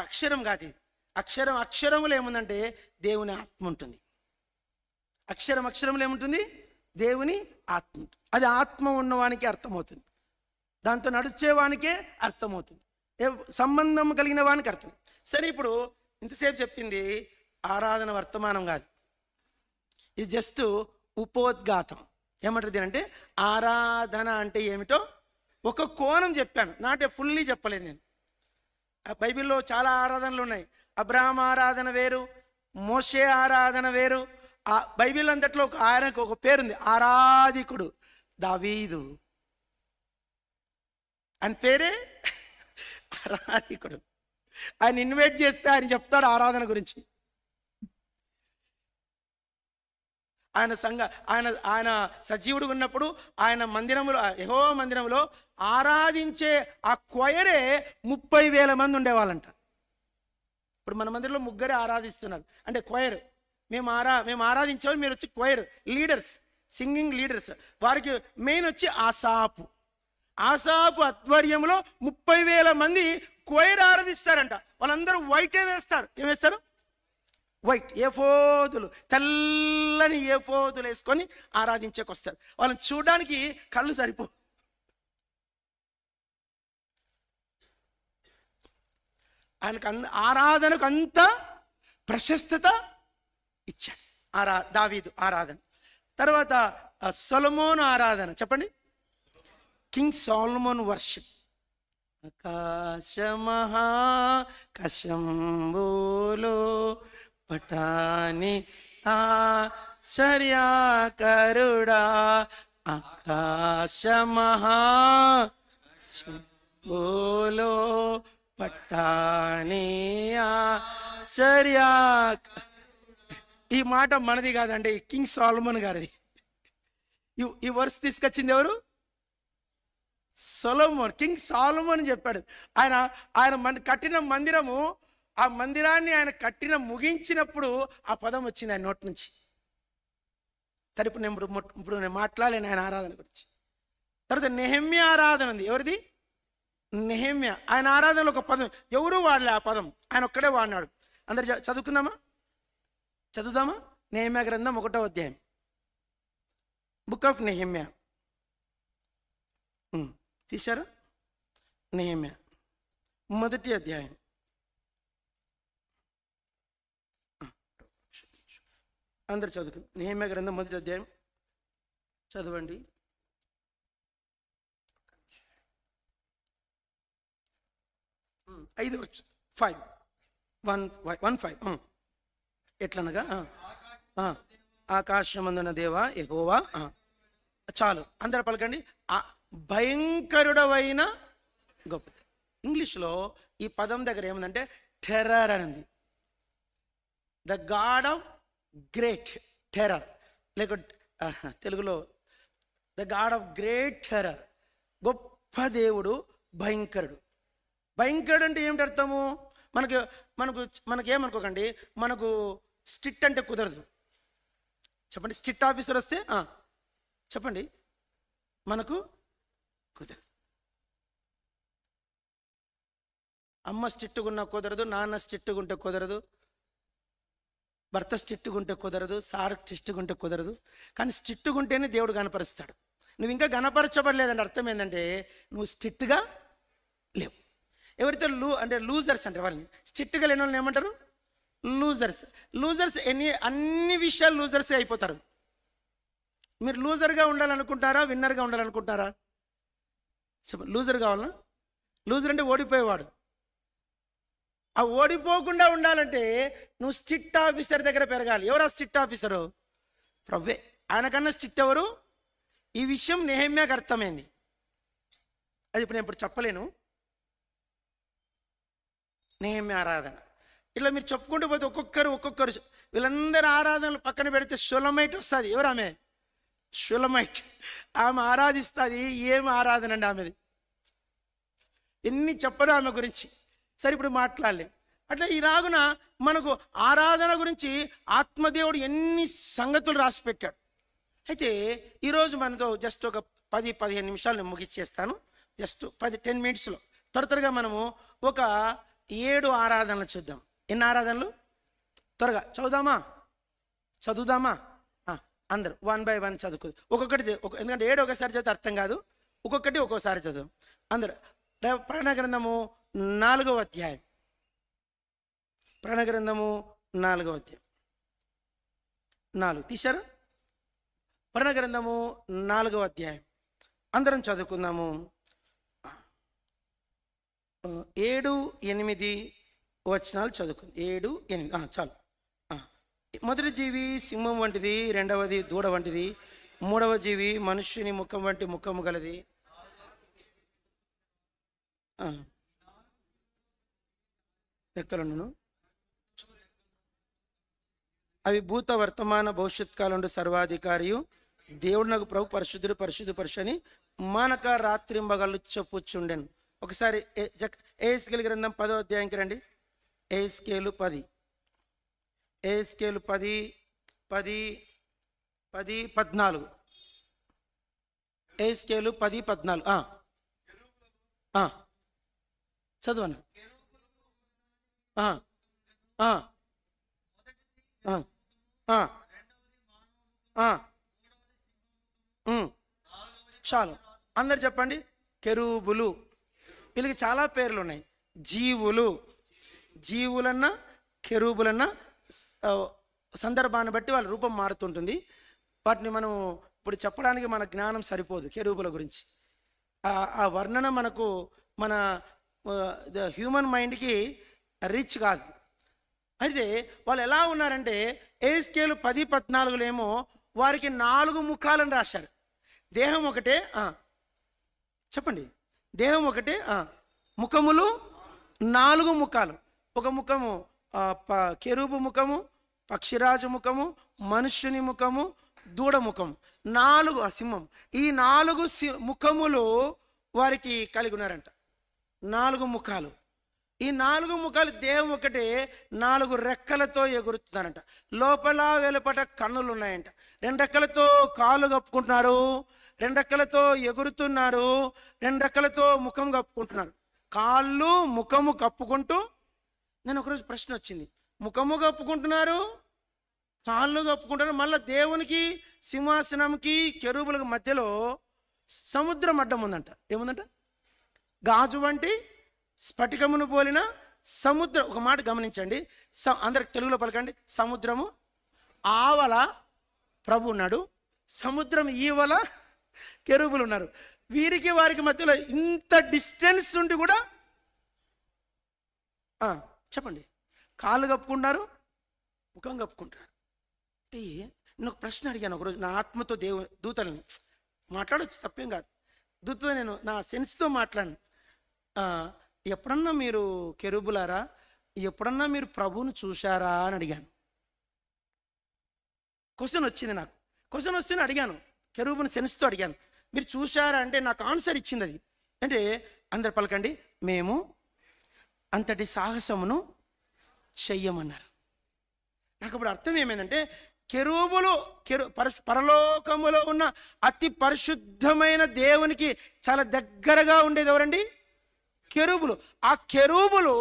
అక్షరం కాదు. అక్షరములో ఏముందంటే దేవుని ఆత్మ ఉంటుంది. అక్షరములో ఏముంటుంది? దేవుని ఆత్మ. అది ఆత్మ ఉన్నవానికి అర్థమవుతుంది, దాంతో నడిచేవానికే అర్థమవుతుంది, సంబంధం కలిగిన వానికి అర్థం. సరే, ఇప్పుడు ఇంతసేపు చెప్పింది ఆరాధన వర్తమానం కాదు, ఇది జస్ట్ ఉపోద్ఘాతం. ఏమంటుంది అంటే ఆరాధన అంటే ఏమిటో ఒక కోణం చెప్పాను, నాటే ఫుల్లీ చెప్పలేదు నేను. బైబిల్లో చాలా ఆరాధనలు ఉన్నాయి. అబ్రహాం ఆరాధన వేరు, మోషే ఆరాధన వేరు. ఆ బైబిల్ అంతట్లో ఆయనకు ఒక పేరుంది, ఆరాధికుడు. దావీదు అని పేరే ఆరాధికుడు. ఆయన ఇన్వైట్ చేస్తే ఆయన చెప్తాడు ఆరాధన గురించి. ఆయన ఆయన సజీవుడు ఉన్నప్పుడు ఆయన మందిరంలో, యెహోవా మందిరంలో ఆరాధించే ఆ క్వైరే 30,000 మంది ఉండేవాళ్ళంట. ఇప్పుడు మన మందిరంలో ముగ్గురే ఆరాధిస్తున్నారు అంటే క్వైర్. మేము ఆరాధించేవాళ్ళు, మీరు వచ్చి క్వైర్ లీడర్స్, సింగింగ్ లీడర్స్. వారికి మెయిన్ వచ్చి ఆసాపు ఆధ్వర్యంలో 30,000 మంది క్వైర్ ఆరాధిస్తారంట. వాళ్ళందరూ వైటే వేస్తారు. ఏం వేస్తారు? వైట్ ఏఫోదులు, తెల్లని ఏఫోదులు వేసుకొని ఆరాధించేకి వస్తారు. వాళ్ళని చూడడానికి కళ్ళు సరిపో. ఆయనకు ఆరాధనకు అంత ప్రశస్తత ఇచ్చాడు. దావీదు ఆరాధన. తర్వాత సొలొమోను ఆరాధన చెప్పండి. King Solomon worship. ఆకాశమహాకాశంబులో పటాని ఆశ్చర్యకరుడా, ఆకాశమహాకాశంబులో పటాని ఆశ్చర్య. ఈ మాట మనది కాదండి, కింగ్ సొలొమోన్ గారిది. ఈ వర్స్ తీసుకొచ్చింది ఎవరు? సొలొమోన్. కింగ్ సొలొమోన్ చెప్పాడు. ఆయన కట్టిన మందిరము, ఆ మందిరాన్ని ఆయన ముగించినప్పుడు ఆ పదం వచ్చింది ఆయన నోటి నుంచి. తరుపు ఇప్పుడు నేను మాట్లాడలేను ఆయన ఆరాధన గురించి. తర్వాత నెహెమ్యా ఆరాధన ఉంది. ఎవరిది? నెహెమ్యా. ఆయన ఆరాధనలో ఒక పదం ఎవరు వాడలే, ఆ పదం ఆయన ఒక్కడే వాడినాడు. అందరు చదువుదామా? నెహెమ్యా గ్రంథం 1వ అధ్యాయం, బుక్ ఆఫ్ నెహెమ్యా. తీశారా? నెహెమ్యా 1వ అధ్యాయం. అందరు చదువుకు. నెహెమ్యా గ్రంథం 1వ అధ్యాయం చదవండి. 5:1-5 ఎట్లనగా, ఆకాశమందున దేవా యెహోవా. చాలు, అందరు పలకండి. భయంకరుడవైన గొప్ప. ఇంగ్లీష్లో ఈ పదం దగ్గర ఏముందంటే టెర్రర్ అనేది. The God of great terror, లేక తెలుగులో the God of great terror. గొప్ప దేవుడు, భయంకరుడు. భయంకరుడు అంటే ఏమిటి అర్థము? మనకేమనుకోకండి, మనకు స్ట్రిక్ట్ అంటే కుదరదు. చెప్పండి, స్ట్రిక్ట్ ఆఫీసర్ వస్తే చెప్పండి, మనకు కుదరదు. అమ్మ స్ట్రిక్ట్గా ఉన్నా కుదరదు, నాన్న స్ట్రిక్ట్గా ఉంటే కుదరదు, భర్త స్ట్రిక్ట్గా ఉంటే కుదరదు, సార్ స్ట్రిక్ట్గా ఉంటే కుదరదు. కానీ స్ట్రిక్ట్గా ఉంటేనే దేవుడు గణపరుస్తాడు. నువ్వు ఇంకా గణపరచబడలేదంటే అర్థం ఏంటంటే నువ్వు స్ట్రిక్ట్గా లేవు. ఎవరైతే అంటే లూజర్స్ అంటే వాళ్ళని, స్ట్రిక్ట్గా లేని వాళ్ళని ఏమంటారు? లూజర్స్. అన్ని విషయాలు లూజర్సే అయిపోతారు. మీరు లూజర్గా ఉండాలనుకుంటారా, విన్నర్గా ఉండాలనుకుంటారా? చెప్పండి. లూజర్ కావాలన్నా? లూజర్ అంటే ఓడిపోయేవాడు. ఆ ఓడిపోకుండా ఉండాలంటే నువ్వు స్ట్రిక్ట్ ఆఫీసర్ దగ్గర పెరగాలి. ఎవరు ఆ స్ట్రిక్ట్ ఆఫీసరు? ప్రభువే. ఆయనకన్నా స్ట్రిక్ట్ ఎవరు? ఈ విషయం నెహెమ్యాకు అర్థమైంది. అది ఇప్పుడు నేను చెప్పలేను. నెహెమ్యా ఆరాధన ఇట్లా మీరు చెప్పుకుంటూ పోతే ఒక్కొక్కరు వీళ్ళందరూ ఆరాధనలు పక్కన పెడితే షులమైట్ వస్తుంది. ఎవరు ఆమె? షులమైట్. ఆమె ఆరాధిస్తుంది. ఏమి ఆరాధన అండి ఆమెది! ఎన్ని చెప్పరు ఆమె గురించి. సరే, ఇప్పుడు మాట్లాడలేం. అట్లా ఈ రాగున మనకు ఆరాధన గురించి ఆత్మదేవుడు ఎన్ని సంగతులు రాసి పెట్టాడు. అయితే ఈరోజు మనతో జస్ట్ ఒక 10-15 నిమిషాలు నేను ముగిచ్చేస్తాను. జస్ట్ 10 మినిట్స్లో త్వరగా మనము ఒక 7 ఆరాధనలు చూద్దాం. ఎన్ని ఆరాధనలు? త్వరగా చదువుదామా? అందరూ 1 by 1 చదువుకో. ఒక్కొక్కటి ఎందుకంటే 7 ఒకసారి చదివితే అర్థం కాదు. ఒక్కొక్కసారి చదువు. అందరూ ప్రకటన గ్రంథము 4వ అధ్యాయం. ప్రకటన గ్రంథము 4వ అధ్యాయం 4 తీశారు. ప్రకటన గ్రంథము 4వ అధ్యాయం అందరం చదువుకుందాము. 7-8 వచనాలు చదువుకుంది. 7-8 చాలు. మొదటి జీవి సింహం వంటిది, రెండవది దూడ వంటిది, మూడవ జీవి మనుష్యుని ముఖం వంటి ముఖము గలది. రెక్కలను అవి భూత వర్తమాన భవిష్యత్ కాలంలో సర్వాధికారియు దేవుడు నాకు ప్రభు పరిశుద్ధుడు పరిశుద్ధ పరుషని మానక రాత్రింబగళ్ళు చెప్పుచుండెను. ఒకసారి ఏస్కేలు గ్రంథం 10వ అధ్యాయంకి రండి. ఏస్కేలు 10 14 ఏస్కేలు 10:14 చదవను. చాలు, అందరు చెప్పండి. కెరూబులు, వీళ్ళకి చాలా పేర్లు ఉన్నాయి. జీవులన్నా కెరూబులన్నా సందర్భాన్ని బట్టి వాళ్ళ రూపం మారుతుంటుంది. వాటిని మనం ఇప్పుడు చెప్పడానికి మన జ్ఞానం సరిపోదు. కెరూబుల గురించి ఆ వర్ణన మనకు మన హ్యూమన్ మైండ్కి రీచ్ కాదు. అయితే వాళ్ళు ఎలా ఉన్నారంటే ఏస్కేలు 10:14 ఏమో వారికి 4 ముఖాలను రాశారు. దేహం ఒకటే, చెప్పండి, దేహం ఒకటే, ముఖములు 4 ముఖాలు. ఒక ముఖము కెరూబు ముఖము, పక్షిరాజు ముఖము, మనుష్యుని ముఖము, దూడ ముఖము, 4 సింహం. ఈ 4 ముఖములు వారికి కలిగి ఉన్నారంట. 4 ముఖాలు. ఈ 4 ముఖాలు దేహం ఒకటే, 4 రెక్కలతో ఎగురుతున్నారంట. లోపల వెలుపట కన్నులు ఉన్నాయంట. 2 రెక్కలతో కాళ్ళు కప్పుకుంటున్నారు, 2 రెక్కలతో ఎగురుతున్నారు, 2 రెక్కలతో ముఖం కప్పుకుంటున్నారు. కాళ్ళు ముఖము కప్పుకుంటూ, నేను ఒకరోజు ప్రశ్న వచ్చింది, ముఖము కప్పుకుంటున్నారు, కాళ్ళు కప్పుకుంటున్నారు, మళ్ళీ దేవునికి సింహాసనంకి కెరూబులకు మధ్యలో సముద్రం అడ్డం ఉందంట. ఏముందంట? గాజు వంటి స్ఫటికమును పోలిన సముద్రం. ఒక మాట గమనించండి, అందరికి తెలుగులో పలకండి. సముద్రము ఆవల ప్రభు ఉన్నాడు, సముద్రం ఈవల కెరూబులు ఉన్నారు. వీరికి వారికి మధ్యలో ఇంత డిస్టెన్స్ ఉండి కూడా చెప్పండి, కాళ్ళు కప్పుకుంటున్నారు, ముఖం కప్పుకుంటున్నారు. అంటే నేను ఒక ప్రశ్న అడిగాను ఒకరోజు నా ఆత్మతో, దూతల్ని మాట్లాడవచ్చు, తప్పేం కాదు. దూతతో నేను నా సెన్స్తో మాట్లాడాను. ఎప్పుడన్నా మీరు కెరూబులారా, ఎప్పుడన్నా మీరు ప్రభువును చూశారా అని అడిగాను. క్వశ్చన్ వచ్చింది నాకు. క్వశ్చన్ వస్తే అడిగాను, కెరూబుని సెన్స్తో అడిగాను, మీరు చూశారా అంటే నాకు ఆన్సర్ ఇచ్చింది. అది అంటే అందరు పలకండి, మేము అంతటి సాహసమును చెయ్యమన్నారు. నాకు ఇప్పుడు అర్థం ఏమైందంటే కెరూబులు పరలోకములో ఉన్న అతి పరిశుద్ధమైన దేవునికి చాలా దగ్గరగా ఉండేది ఎవరండి? కెరూబులు. ఆ కెరూబులు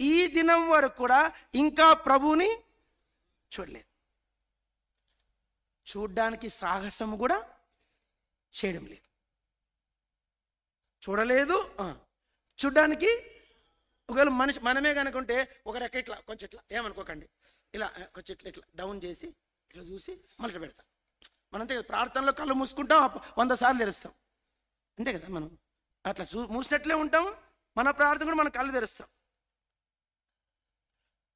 ఈ దినం వరకు కూడా ఇంకా ప్రభువుని చూడలేదు, చూడ్డానికి సాహసం కూడా చేయడం లేదు. చూడలేదు, చూడ్డానికి. ఒకవేళ మనమే కనుకుంటే ఒక రెక్క ఇట్లా కొంచెం ఇట్లా, ఏమనుకోకండి, ఇలా కొంచెం ఇట్లా ఇట్లా డౌన్ చేసి ఇట్లా చూసి మళ్ళీ పెడతాం. మనంతే కదా, ప్రార్థనలో కళ్ళు మూసుకుంటాం, 100 సార్లు తెరుస్తాం, అంతే కదా. మనం అట్లా మూసినట్లే ఉంటాం, మన ప్రార్థన కూడా మనం కళ్ళు తెరుస్తాం.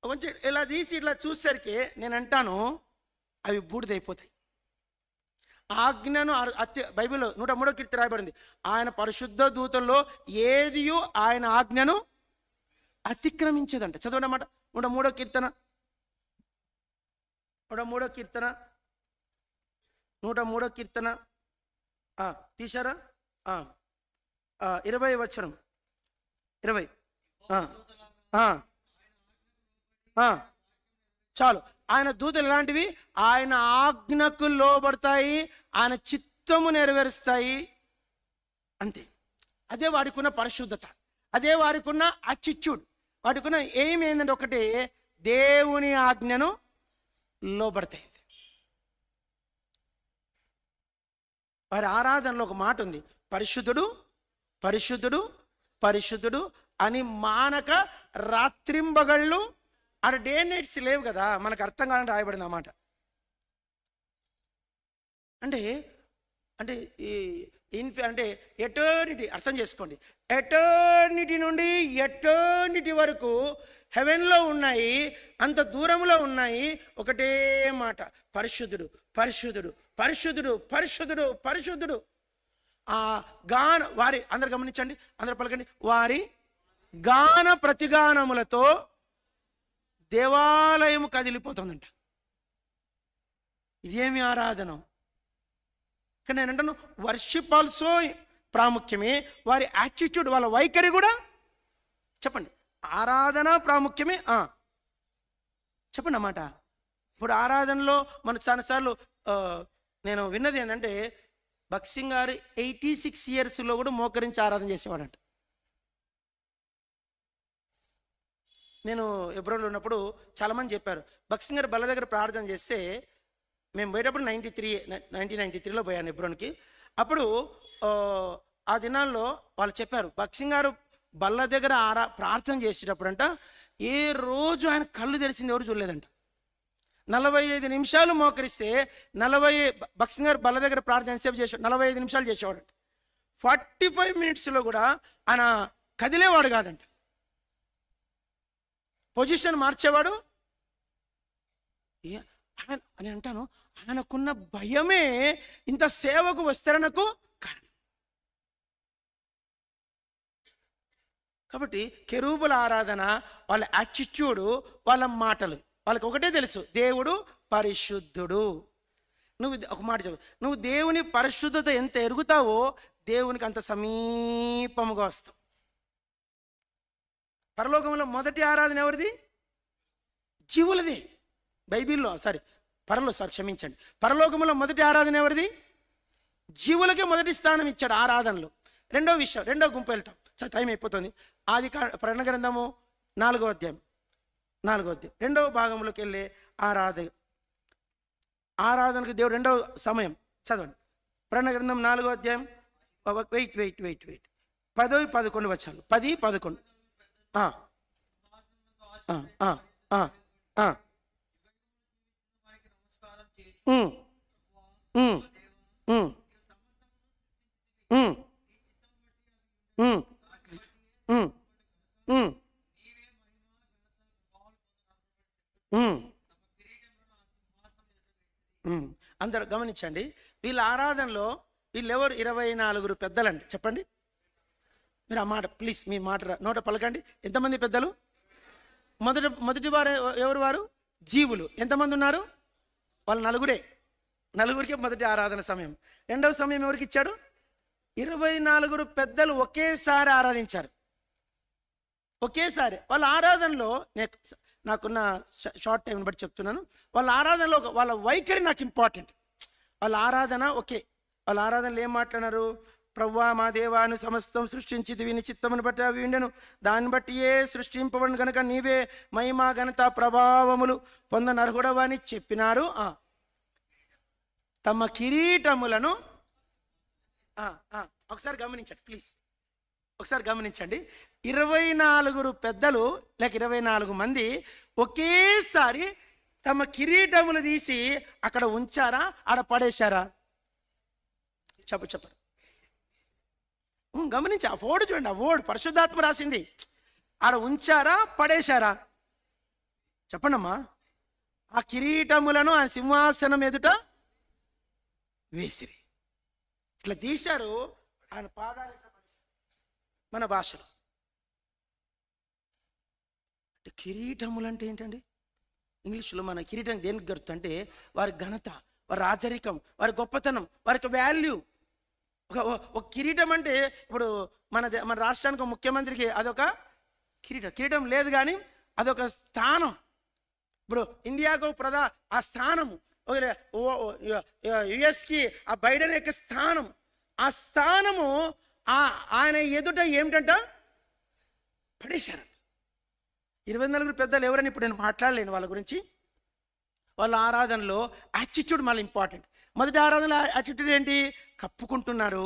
కొంచెం ఇలా తీసి ఇట్లా చూసేసరికి నేను అంటాను, అవి బూడిదైపోతాయి. ఆజ్ఞను బైబిల్లో 103వ కీర్తన రాయబడింది, ఆయన పరిశుద్ధ దూతల్లో ఏదియు ఆయన ఆజ్ఞను అతిక్రమించేదంట. చదవండి అన్నమాట. 103వ కీర్తన 103వ కీర్తన తీశారా? 20వ వచనం, 20. చాలు. ఆయన దూతలు ఎలాంటివి? ఆయన ఆజ్ఞకు లోబడతాయి, ఆయన చిత్తము నెరవేరుస్తాయి, అంతే. అదే వాడికున్న పరిశుద్ధత, అదే వారికున్న అటిట్యూడ్. వాటికున్న ఎయిమ్ ఏంటంటే ఒకటి, దేవుని ఆజ్ఞను లోబడతాయి. వారి ఆరాధనలో ఒక మాట ఉంది, పరిశుద్ధుడు పరిశుద్ధుడు పరిశుద్ధుడు అని మానక రాత్రింబగళ్ళు. అక్కడ డే నైట్స్ లేవు కదా, మనకు అర్థం కావాలని రాయబడింది అన్నమాట. అంటే అంటే అంటే ఎటర్నిటీ అర్థం చేసుకోండి. ఎటర్నిటీ నుండి ఎటర్నిటీ వరకు హెవెన్లో ఉన్నాయి, అంత దూరంలో ఉన్నాయి. ఒకటే మాట, పరిశుద్ధుడు పరిశుద్ధుడు పరిశుద్ధుడు పరిశుద్ధుడు పరిశుద్ధుడు. వారి అందరు గమనించండి, అందరు పలకండి, వారి గాన ప్రతిగానములతో దేవాలయం కదిలిపోతుందంట. ఇదేమి ఆరాధన? కానీ నేను అంటాను, వర్షిప్ ఆల్సో ప్రాముఖ్యమే, వారి యాటిట్యూడ్, వాళ్ళ వైఖరి కూడా. చెప్పండి, ఆరాధన ప్రాముఖ్యమే. చెప్పండి అన్నమాట. ఇప్పుడు ఆరాధనలో మన చాలాసార్లు నేను విన్నది ఏంటంటే, భగత్ సింగ్ గారు 86 ఇయర్స్లో కూడా మోకరించి ఆరాధన చేసేవాడంట. నేను ఎబ్రోడ్లో ఉన్నప్పుడు చాలామంది చెప్పారు, భగత్ సింగ్ గారు బల్ల దగ్గర ప్రార్థన చేస్తే, మేము పోయేటప్పుడు 1993లో పోయాను ఎబ్రోన్కి. అప్పుడు ఆ దినాల్లో వాళ్ళు చెప్పారు, భగత్ సింగ్ గారు బల్ల దగ్గర ప్రార్థన చేసేటప్పుడు అంట, ఏ రోజు ఆయన కళ్ళు తెరిచింది ఎవరు చూడలేదంట. 45 నిమిషాలు మోకరిస్తే భగత్ సింగ్ గారు బల్ల దగ్గర ప్రార్థన సేపు చేసేవాడు, 45 నిమిషాలు చేసేవాడంట. 45 మినిట్స్లో కూడా ఆయన కదిలేవాడు కాదంట, పొజిషన్ మార్చేవాడు. ఆయన అని అంటాను, ఆయనకున్న భయమే ఇంత సేవకు వస్తారనకు కారణం. కాబట్టి కెరూబుల ఆరాధన, వాళ్ళ యాటిట్యూడు, వాళ్ళ మాటలు, వాళ్ళకి ఒకటే తెలుసు, దేవుడు పరిశుద్ధుడు. నువ్వు ఒక మాట చెప్పు, నువ్వు దేవుని పరిశుద్ధత ఎంత ఎరుగుతావో దేవునికి అంత సమీపముగా వస్తావు. పరలోకంలో మొదటి ఆరాధన ఎవరిది? జీవులది. బైబిల్లో క్షమించండి, పరలోకంలో మొదటి ఆరాధన ఎవరిది? జీవులకే మొదటి స్థానం ఇచ్చాడు ఆరాధనలో. రెండో గుంపు వెళ్తాం, టైం అయిపోతుంది. ఆది ప్రకటన గ్రంథము 4వ అధ్యాయం రెండవ భాగంలోకి వెళ్ళే ఆరాధనకు దేవుడు రెండవ సమయం చదవండి. ప్రకటన గ్రంథం 4వ అధ్యాయం వెయిట్ 10-11 వచ్చాను. 10-11. అందరూ గమనించండి, వీళ్ళ ఆరాధనలో వీళ్ళెవరు? 24 పెద్దలండి. చెప్పండి మీరు ఆ మాట, ప్లీజ్ మీ మాట నోట పలకండి. ఎంతమంది పెద్దలు? మొదటి వారు ఎవరు? వారు జీవులు. ఎంతమంది ఉన్నారు? వాళ్ళు నలుగురికి మొదటి ఆరాధన సమయం. రెండవ సమయం ఎవరికి ఇచ్చాడు? 24 పెద్దలు ఒకేసారి ఆరాధించారు. ఒకేసారి వాళ్ళ ఆరాధనలో, నాకున్న షార్ట్ టైంని బట్టి చెప్తున్నాను, వాళ్ళ ఆరాధనలో వాళ్ళ వైఖరి నాకు ఇంపార్టెంట్. వాళ్ళ ఆరాధన వాళ్ళ ఆరాధనలో ఏం మాట్లాడారు? ప్రభువా మా దేవాను సమస్తం సృష్టించి నీ చిత్తమును బట్టి అవి ఉండెను, దాన్ని బట్టి ఏ సృష్టింపబడిన కనుక నీవే మహిమ ఘనత ప్రభావములు పొందనర్హుడవని చెప్పినారు. తమ కిరీటములను ఒకసారి గమనించండి, ప్లీజ్ ఒకసారి గమనించండి. 24 పెద్దలు లేక 24 మంది ఒకేసారి తమ కిరీటములు తీసి అక్కడ ఉంచారా, ఆడ పడేశారా? చెప్పరు. గమనించి ఆ ఓడు చూడండి, ఆ ఓడు పరిశుద్ధాత్మ రాసింది. ఆడ ఉంచారా, పడేశారా? చెప్పండమ్మా. ఆ కిరీటములను ఆ సింహాసనం ఎదుట వేసిరి. ఇట్లా తీశారు, ఆయన పాదాలు మన భాషలో. కిరీటములు అంటే ఏంటండి? ఇంగ్లీష్లో మన కిరీటం దేనికి గుర్తు అంటే వారి ఘనత, వారి రాజరికం, వారి గొప్పతనం, వారికి వాల్యూ. ఒక కిరీటం అంటే ఇప్పుడు మన రాష్ట్రానికి ముఖ్యమంత్రికి అదొక కిరీటం లేదు, కానీ అదొక స్థానం. ఇప్పుడు ఇండియాకు ఆ స్థానము, యుఎస్కి ఆ బైడెన్ యొక్క స్థానం, ఆ స్థానము ఆయన ఎదుట ఏమిటంట పడేశారు. 24 పెద్దలు ఎవరని ఇప్పుడు నేను మాట్లాడలేను వాళ్ళ గురించి. వాళ్ళ ఆరాధనలో యాటిట్యూడ్ మళ్ళీ ఇంపార్టెంట్. మొదటి ఆరాధనలో యాటిట్యూడ్ ఏంటి? కప్పుకుంటున్నారు,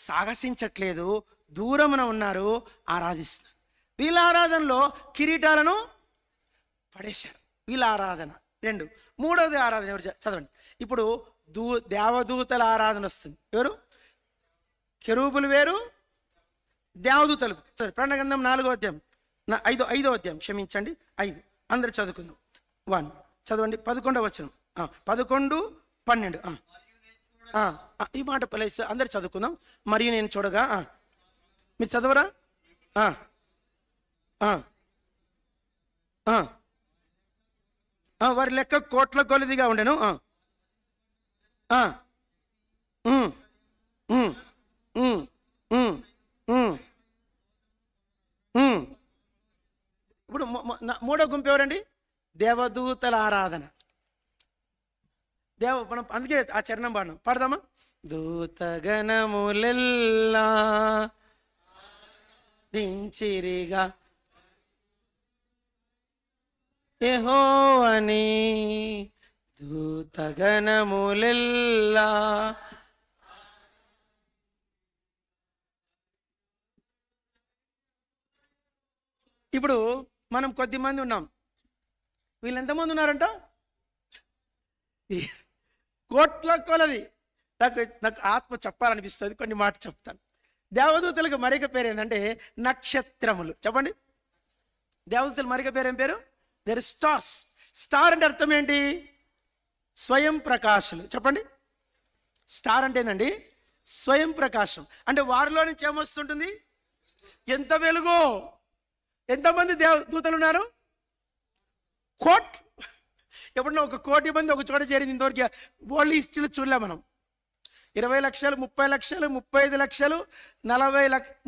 సాహసించట్లేదు, దూరమున ఉన్నారు, ఆరాధిస్తున్నారు. వీళ్ళ ఆరాధనలో కిరీటాలను పడేశారు. వీళ్ళ ఆరాధన 2. మూడవది ఆరాధన ఎవరు? చదవండి. ఇప్పుడు దేవదూతల ఆరాధన వస్తుంది. ఎవరు? కెరూబులు వేరు, దేవదూతలు. సరే, ప్రకటన గ్రంథం 4వ అధ్యాయం 5వ అధ్యాయం క్షమించండి 5 అందరు చదువుకుందాం. 1 చదవండి. 11వ వచనం 11, 12 ఈ మాట ప్లేస్ అందరు చదువుకుందాం. మరియు నేను చూడగా మీరు చదవరా? వారి లెక్క కోట్ల కొలదిగా ఉండెను. ఇప్పుడు మూడో గుంపు ఎవరండి? దేవదూతల ఆరాధన. మనం అందుకే ఆ చరణం పాడదామా? దూతగణములెల్లా దించిరిగా యెహోవాని, దూతగణములెల్లా. ఇప్పుడు మనం కొద్ది మంది ఉన్నాం. వీళ్ళు ఎంతమంది ఉన్నారంట? కోట్ల కొలది. నాకు ఆత్మ చెప్పాలనిపిస్తుంది, కొన్ని మాట చెప్తాను. దేవదూతలకు మరొక పేరు ఏంటంటే నక్షత్రములు. చెప్పండి, దేవదూతల మరొక పేరు ఏం పేరు? There stars. స్టార్ అంటే అర్థం ఏంటి? స్వయం ప్రకాశులు. చెప్పండి, స్టార్ అంటే ఏంటండి? స్వయం ప్రకాశం. అంటే వారిలో నుంచి ఏమొస్తుంటుంది? ఎంత వెలుగో. ఎంతమంది దేవదూతలు ఉన్నారు? ఎప్పుడన్నా 1 కోటి మంది ఒక చోట చేరింది. ఇంతవరకు వరల్డ్ హిస్టరీలో చూడలే మనం. 20 లక్షలు, 30 లక్షలు, 35 లక్షలు,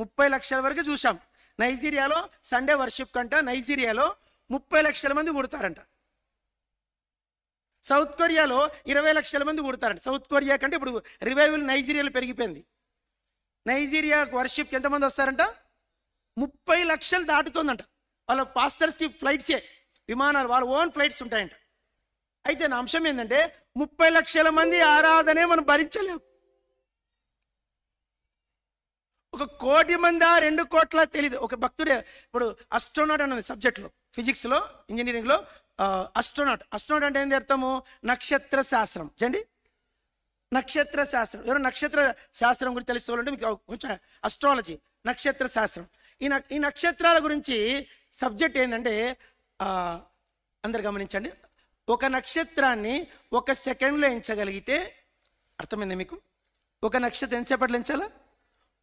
30 లక్షల వరకు చూసాం. నైజీరియాలో సండే వర్షిప్ కంట నైజీరియాలో 30 లక్షల మంది కూడతారంట. సౌత్ కొరియాలో 20 లక్షల మంది కూడతారంట. సౌత్ కొరియా కంటే ఇప్పుడు రివైవల్ నైజీరియాలో పెరిగిపోయింది. నైజీరియా వర్షిప్కి ఎంతమంది వస్తారంట? 30 లక్షలు దాటుతుందంట. వాళ్ళ పాస్టర్స్కి ఫ్లైట్సే, విమానాలు, వాళ్ళ ఓన్ ఫ్లైట్స్ ఉంటాయంట. అయితే నా అంశం ఏంటంటే 30 లక్షల మంది ఆరాధనే మనం భరించలేము. 1 కోటి మందా 2 కోట్ల తెలియదు. ఒక భక్తుడే ఇప్పుడు అస్ట్రోనాట్ అన్నది సబ్జెక్ట్లో, ఫిజిక్స్లో, ఇంజనీరింగ్లో అస్ట్రోనాట్. అస్ట్రోనాట్ అంటే ఏంటి అర్థము? నక్షత్ర శాస్త్రం. చండి, నక్షత్ర శాస్త్రం. ఎవరు నక్షత్ర శాస్త్రం గురించి తెలుసుకోవాలంటే మీకు కొంచెం అస్ట్రాలజీ, నక్షత్ర శాస్త్రం. ఈ నక్షత్రాల గురించి సబ్జెక్ట్ ఏంటంటే, అందరు గమనించండి, ఒక నక్షత్రాన్ని 1 సెకండ్లో ఎంచగలిగితే, అర్థమైంది మీకు? ఒక నక్షత్రం ఎంతసేపట్లో ఎంచాలా?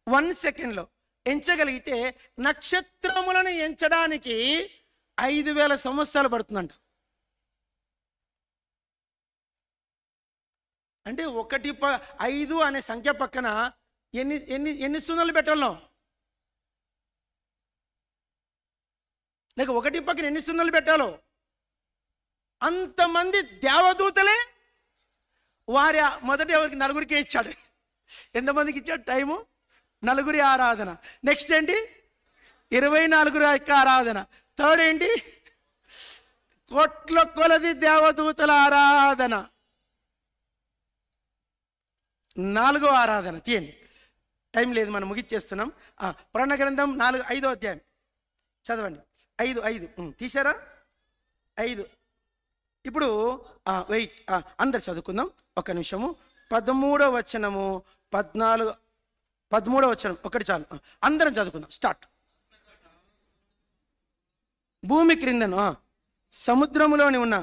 1 సెకండ్లో ఎంచగలిగితే నక్షత్రములను ఎంచడానికి 5000 సంవత్సరాలు పడుతుందంట. అంటే 5 అనే సంఖ్య పక్కన ఎన్ని సున్నలు పెట్టాలో, లేక 1 పక్కన ఎన్ని సున్నలు పెట్టాలో అంతమంది దేవదూతలే వారి మొదట ఎవరికి? 4 ఇచ్చాడు. ఎంతమందికి ఇచ్చాడు టైము? 4 ఆరాధన. నెక్స్ట్ ఏంటి? 24 యొక్క ఆరాధన. థర్డ్ ఏంటి? కోట్ల కొలది దేవదూతల ఆరాధన. 4వ ఆరాధన తీయండి, టైం లేదు, మనం ముగిచ్చేస్తున్నాం. పురాణ గ్రంథం 5వ అధ్యాయం చదవండి. 5 తీశారా? 5. ఇప్పుడు వెయిట్, అందరు చదువుకుందాం ఒక నిమిషము. 13వ వచనము, 13వ వచనం ఒకటి చాలు, అందరం చదువుకుందాం. స్టార్ట్. భూమి క్రిందను సముద్రములోని ఉన్న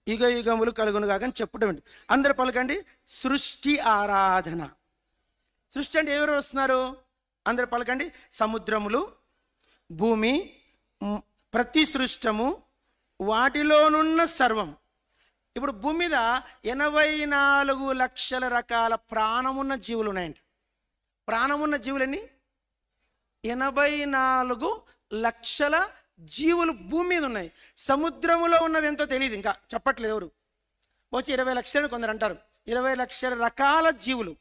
యుగ యుగములు కలుగును కాక అని చెప్పడం. అందరు పలకండి, సృష్టి ఆరాధన. సృష్టి అంటే ఎవరు వస్తున్నారు? అందరు పలకండి, సముద్రములు, భూమి, ప్రతి సృష్టము, వాటిలోనున్న సర్వం. ఇప్పుడు భూమి మీద 84 లక్షల రకాల ప్రాణమున్న జీవులు ఉన్నాయంట. ప్రాణమున్న జీవులన్నీ 84 లక్షల జీవులు భూమి మీద ఉన్నాయి. సముద్రములో ఉన్నవి ఎంతో తెలియదు, ఇంకా చెప్పట్లేదు ఎవరు. వచ్చి 20 లక్షలు కొందరు అంటారు. 20 లక్షల రకాల జీవులు,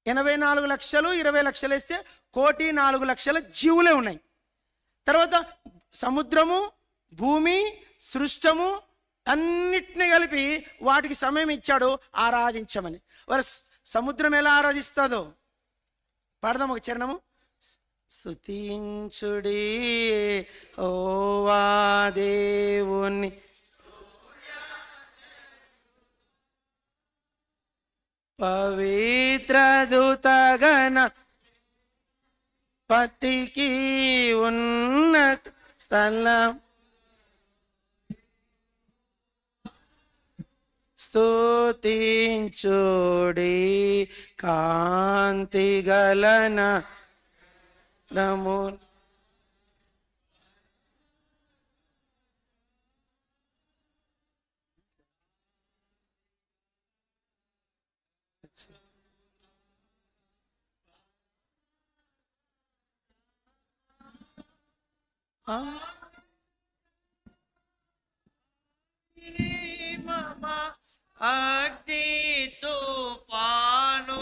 84 లక్షలు 20 లక్షలు వేస్తే 1,04,00,000 జీవులే ఉన్నాయి. తర్వాత సముద్రము, భూమి, సృష్టము అన్నిటిని కలిపి వాటికి సమయం ఇచ్చాడు ఆరాధించమని. వారు సముద్రం ఎలా ఆరాధిస్తుందో పాడదాం ఒక చరణము. స్తుతించుడి యెహోవా దేవుని, పవిత్ర దూతగణ పతికి ఉన్నత స్థలం, స్తుతించుడి కాంతులారా. కాంతి గలన నమో అగ్ని తుఫాను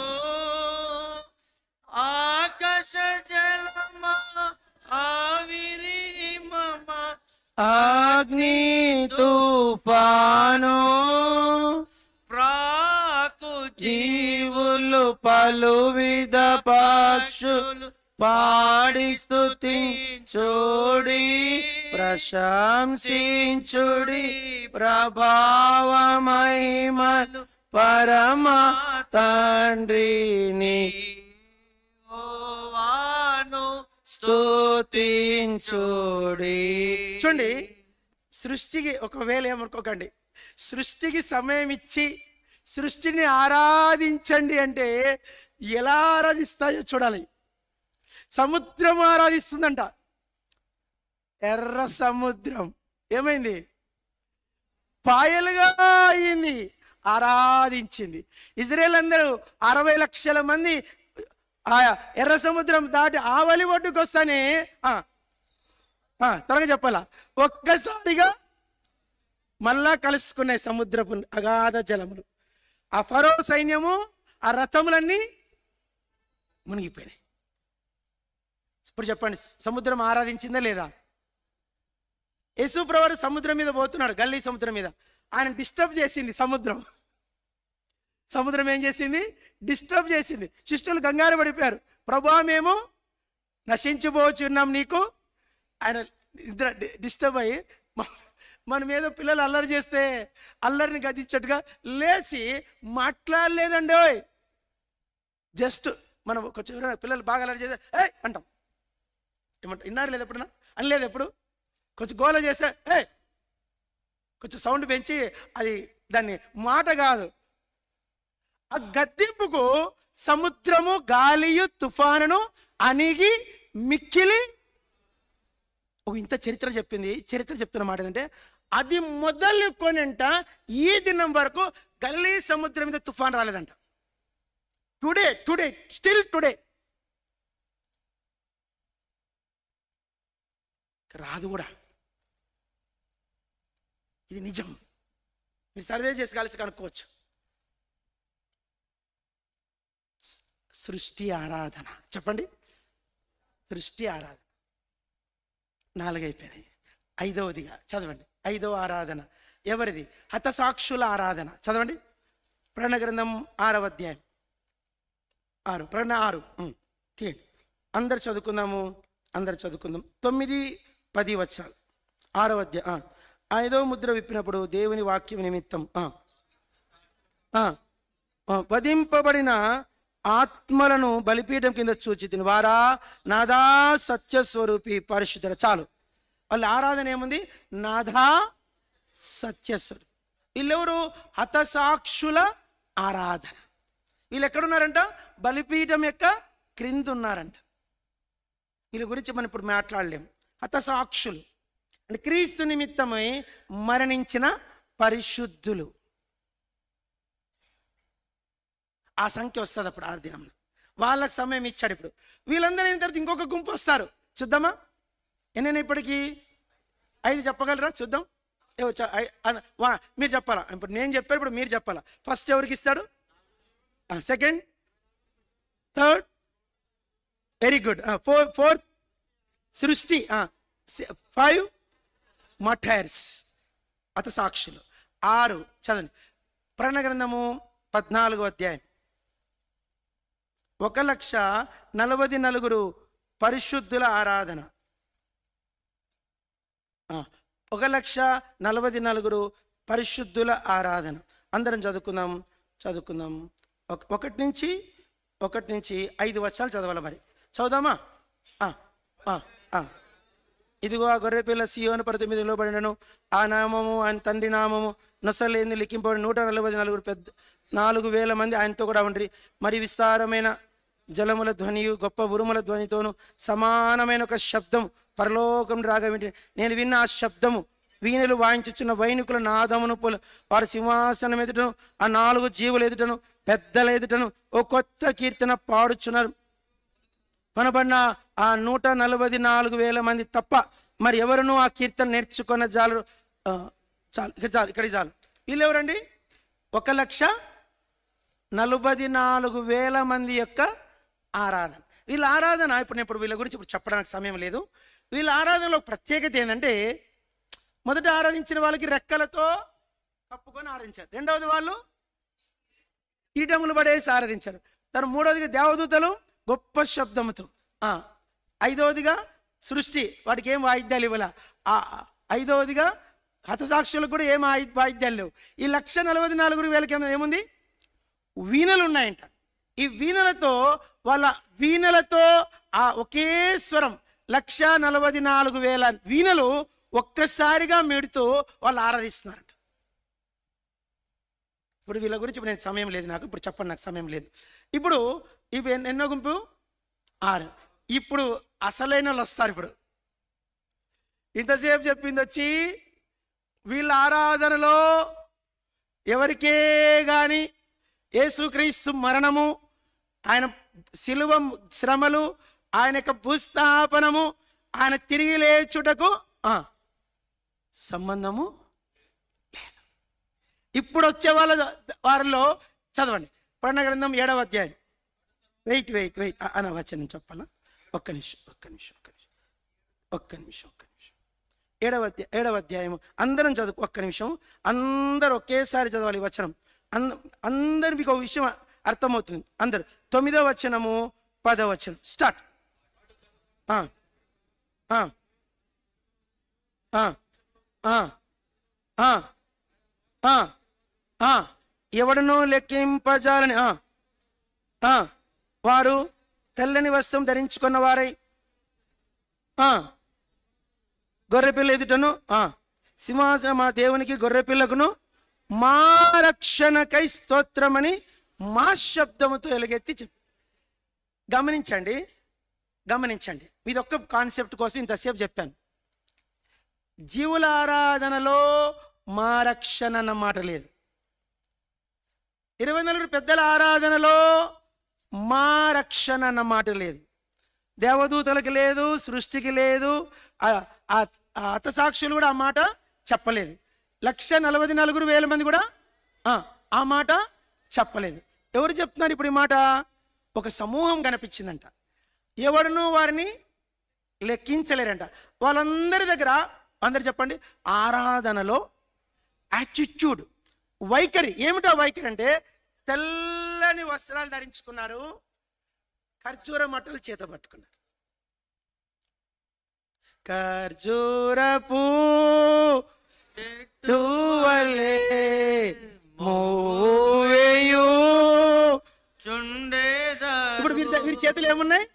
ఆకాశ జలమ ఆవిరి మమ అగ్ని తుఫాను ప్రాకు జీవులు పలువిధ పక్షులు పాడి స్తుతించుడి ప్రశంసించుడి ప్రభావ మహిమలు పరమ తండ్రిని యెహోవాను స్తుతించుడి. చూడండి, సృష్టికి ఒకవేళ ఏమనుకోకండి, సృష్టికి సమయం ఇచ్చి సృష్టిని ఆరాధించండి అంటే ఎలా ఆరాధిస్తాయో చూడాలి. సముద్రం ఆరాధిస్తుందంట. ఎర్ర సముద్రం ఏమైంది? పాయలుగా అయింది, ఆరాధించింది. ఇజ్రాయేల్ అందరూ 60 లక్షల మంది ఆ ఎర్ర సముద్రం దాటి ఆవలి ఒడ్డుకు వస్తానే త్వరగా చెప్పాలా, ఒక్కసారిగా మళ్ళా కలుసుకున్నాయి సముద్రపు అగాధ జలములు. ఆ ఫరో సైన్యము ఆ రథములన్నీ మునిగిపోయినాయి. ఇప్పుడు చెప్పండి, సముద్రం ఆరాధించిందా లేదా? యేసుప్రభువు సముద్రం మీద పోతున్నాడు, గల్లీ సముద్రం మీద. ఆయన డిస్టర్బ్ చేసింది సముద్రం. సముద్రం ఏం చేసింది? డిస్టర్బ్ చేసింది. శిష్యులు కంగారు పడిపోయారు. ప్రభువా, మేము నశించిపోచున్నాం నీకు. ఆయన డిస్టర్బ్ అయ్యి మన మీద పిల్లలు అల్లరి చేస్తే అల్లరిని గదించట్టుగా లేచి మాట్లాడలేదండి. జస్ట్ మనం కొంచెం పిల్లలు బాగా అల్లరి చేస్తే ఏ అంటాం. ఏమంటాం? విన్నారు లేదు ఎప్పుడన్నా? అనలేదు ఎప్పుడు? కొంచెం గోల చేస్తే ఏ కొంచెం సౌండ్ పెంచి, అది దాన్ని మాట కాదు. ఆ గద్దింపుకు సముద్రము గాలియు తుఫానును అణిగి మిక్కిలి ఒక ఇంత చరిత్ర చెప్పింది. చరిత్ర చెప్తున్న మాట ఏంటంటే, అది మొదలుకొనింట ఈ దినం వరకు గల్లీ సముద్రం మీద తుఫాన్ రాలేదంట. టుడే స్టిల్ టుడే రాదు కూడా. ఇది నిజం. మీరు సర్వే చేసి కలిసి కనుక్కోవచ్చు. సృష్టి ఆరాధన చెప్పండి. సృష్టి ఆరాధన 4 అయిపోయినాయి. 5వదిగా చదవండి. 5వ ఆరాధన ఎవరిది? హతసాక్షుల ఆరాధన. చదవండి. ప్రకటన గ్రంథం 6వ అధ్యాయం 6 ప్రకటన 6 తీయండి. అందరు చదువుకుందాము. 9, 10 వచనాలు. 6వ అధ్యాయం 5వ ముద్ర విప్పినప్పుడు దేవుని వాక్యం నిమిత్తం వధింపబడిన ఆత్మలను బలిపీఠం కింద చూచితిని. వారా నాదా సత్యస్వరూపి పరిశుద్ధుల. చాలు. వాళ్ళ ఆరాధన ఏముంది? నాదా సత్యస్వరూపి. వీళ్ళెవరు? హతసాక్షుల ఆరాధన. వీళ్ళు ఎక్కడున్నారంట? బలిపీఠం యొక్క క్రింద ఉన్నారంట. వీళ్ళ గురించి మనం ఇప్పుడు మాట్లాడలేము. హతసాక్షులు అంటే క్రీస్తు నిమిత్తమై మరణించిన పరిశుద్ధులు. ఆ సంఖ్య వస్తుంది అప్పుడు ఆ దినం. వాళ్ళకి సమయం ఇచ్చాడు. ఇప్పుడు వీళ్ళందరూ అయిన తర్వాత ఇంకొక గుంపు వస్తారు. చూద్దామా? ఎన్నైనా ఇప్పటికీ 5 చెప్పగలరా? చూద్దాం. మీరు చెప్పాలా? ఇప్పుడు నేను చెప్పాను, ఇప్పుడు మీరు చెప్పాలా. ఫస్ట్ ఎవరికి ఇస్తాడు? Second, third, very good. Fourth సృష్టి. 5 మటైర్స్ హతసాక్షులు. 6 చదవండి. ప్రకటన గ్రంథము 14వ అధ్యాయం 1,44,000 పరిశుద్ధుల ఆరాధన. 1,44,000 పరిశుద్ధుల ఆరాధన. అందరం చదువుకుందాం. 1 నుంచి 5 వచనాలు చదవాలి. మరి చదువుదామా? ఇదిగో ఆ గొర్రెపిల్ల సీయోను పర్వతం మీద నిలబడినను, ఆ నామము ఆయన తండ్రి నామము నొసలేని లిఖింపబడి 144 4,000 మంది ఆయనతో కూడా ఉండ్రి. మరి విస్తారమైన జలముల ధ్వనియు గొప్ప ఉరుముల ధ్వనితోను సమానమైన ఒక శబ్దం పరలోకం రాగా వింటే నేను విన్న ఆ శబ్దము వీణలు వాయించుచున్న వైనికుల నాదమును వారి సింహాసనం ఎదుటను ఆ 4 జీవుల ఎదుటను పెద్దల ఎదుటను ఓ కొత్త కీర్తన పాడుచున్నారు. కనబడిన ఆ 144,000 మంది తప్ప మరి ఎవరునూ ఆ కీర్తన నేర్చుకున్న చాలు. ఇక్కడికి చాలు. వీళ్ళు ఎవరండి? 1,44,000 మంది యొక్క ఆరాధన. వీళ్ళ ఆరాధన ఇప్పుడు వీళ్ళ గురించి చెప్పడానికి సమయం లేదు. వీళ్ళ ఆరాధనలో ప్రత్యేకత ఏంటంటే, మొదట ఆరాధించిన వాళ్ళకి రెక్కలతో కప్పుకొని ఆరాధించారు. రెండవది వాళ్ళు కీటములు పడేసి ఆరాధించారు. మూడవదిగా దేవదూతలు గొప్ప శబ్దముతో. ఐదవదిగా సృష్టి, వాటికి ఏం వాయిద్యాలు ఇవ్వాల. ఐదవదిగా హతసాక్షులకు కూడా ఏం వాయిద్యాలు లేవు. ఈ 1,44,000 ఏముంది? వీణలు ఉన్నాయంట. ఈ వీణలతో ఆ ఒకే స్వరం 1,44,000 వీణలు ఒక్కసారిగా మీడుతూ వాళ్ళు ఆరాధిస్తున్నారంట. ఇప్పుడు వీళ్ళ గురించి నేను సమయం లేదు, ఇప్పుడు చెప్పండి, నాకు సమయం లేదు. ఇప్పుడు ఇవి ఎన్నో గుంపు? 6. ఇప్పుడు అసలైన వాళ్ళు వస్తారు. ఇప్పుడు ఇంతసేపు చెప్పింది వచ్చి వీళ్ళ ఆరాధనలో ఎవరికే గాని యేసుక్రీస్తు మరణము, ఆయన శిలువ శ్రమలు, ఆయన యొక్క భూస్థాపనము, ఆయన తిరిగి లేచుటకు సంబంధము లేదు. ఇప్పుడు వచ్చే వారిలో చదవండి ప్రకటన గ్రంథం 7వ అధ్యాయం. వెయిట్ అన్న వచనం చెప్పాలా? ఒక్క నిమిషం. 7వ అధ్యాయం అందరం చదువు. ఒక్క నిమిషం, అందరూ ఒకేసారి చదవాలి ఈ వచనం. అందరు మీకు ఒక విషయం అర్థమవుతుంది. అందరు 9వ వచనము 10వ వచనం స్టార్ట్. ఎవడనో లెక్కింపజాలని వారు తెల్లని వస్త్రం ధరించుకున్న వారై గొర్రెపిల్ల ఎదుటను సింహాసనం మా దేవునికి గొర్రెపిల్లకును మా రక్షణకై స్తోత్రమని మా శబ్దముతో ఎలుగెత్తి చెప్పి. గమనించండి, ఇదొక్క కాన్సెప్ట్ కోసం ఇంతసేపు చెప్పాను. జీవుల ఆరాధనలో మా రక్షణ అన్న మాట లేదు. 24 పెద్దల ఆరాధనలో మా రక్షణ అన్న మాట లేదు. దేవదూతలకు లేదు, సృష్టికి లేదు, హతసాక్షులు కూడా ఆ మాట చెప్పలేదు. 1,44,000 మంది కూడా ఆ మాట చెప్పలేదు. ఎవరు చెప్తున్నారు ఇప్పుడు ఈ మాట? ఒక సమూహం కనిపించిందంట. ఎవడునూ వారిని లెక్కించలేరంట. వాళ్ళందరి దగ్గర, అందరు చెప్పండి, ఆరాధనలో యాటిట్యూడ్, వైఖరి. ఏమిటో వైఖరి అంటే తెల్లని వస్త్రాలు ధరించుకున్నారు, ఖర్జూర మట్టలు చేత పట్టుకున్నారు. ఖర్జూరపు ఇప్పుడు వీరి చేతులు ఏమున్నాయి?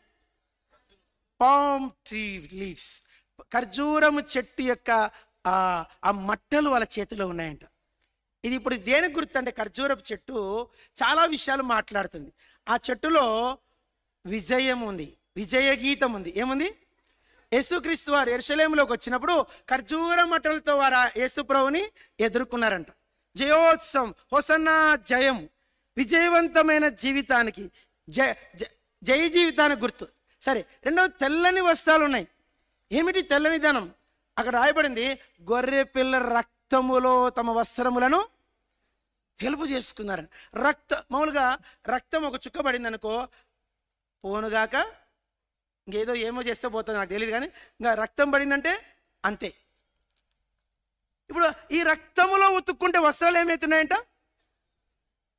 పామ్ ట్రీ లీవ్స్, ఖర్జూరము చెట్టు యొక్క ఆ మట్టలు వాళ్ళ చేతిలో ఉన్నాయంట. ఇది ఇప్పుడు దేనికి గుర్తు అంటే, ఖర్జూరపు చెట్టు చాలా విషయాలు మాట్లాడుతుంది. ఆ చెట్టులో విజయం ఉంది, విజయ గీతం ఉంది. ఏముంది? యేసుక్రీస్తు వారు యెరూషలేములోకి వచ్చినప్పుడు ఖర్జూర మట్టలతో వారు యేసుప్రభుని ఎదుర్కొన్నారంట. జయోత్సవం, హోసన్నా జయం, విజయవంతమైన జీవితానికి, జయ జీవితానికి గుర్తు. సరే, రెండవ తెల్లని వస్త్రాలు ఉన్నాయి. ఏమిటి తెల్లని ధనం? అక్కడ రాయబడింది, గొర్రె పిల్ల రక్తములో తమ వస్త్రములను తెలుపు చేసుకున్నారు. మామూలుగా రక్తం ఒక చుక్క పడింది అనుకో, పోనుగాక ఇంకేదో ఏమో చేస్తే పోతుంది, నాకు తెలియదు. కానీ ఇంకా రక్తం పడిందంటే అంతే. ఇప్పుడు ఈ రక్తములో ఉతుక్కుంటే వస్త్రాలు ఏమవుతున్నాయంట?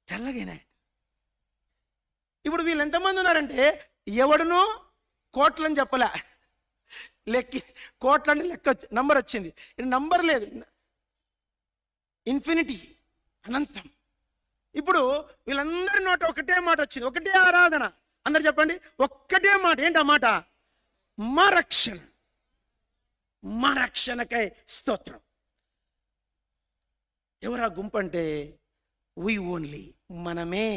చల్లగైనాయంట. ఇప్పుడు వీళ్ళు ఎంతమంది ఉన్నారంటే, ఎవడునూ కోట్లని చెప్పలే, కోట్లని లెక్క నంబర్ వచ్చింది. ఇది నంబర్ లేదు, ఇన్ఫినిటీ, అనంతం. ఇప్పుడు వీళ్ళందరి నోట ఒకటే మాట వచ్చింది, ఒకటే ఆరాధన. అందరు చెప్పండి, ఒక్కటే మాట. ఏంటి ఆ మాట? మా రక్షణ, మా రక్షణకై స్తోత్రం. ఎవరా గుంపు అంటే, వీ ఓన్లీ, మనమే.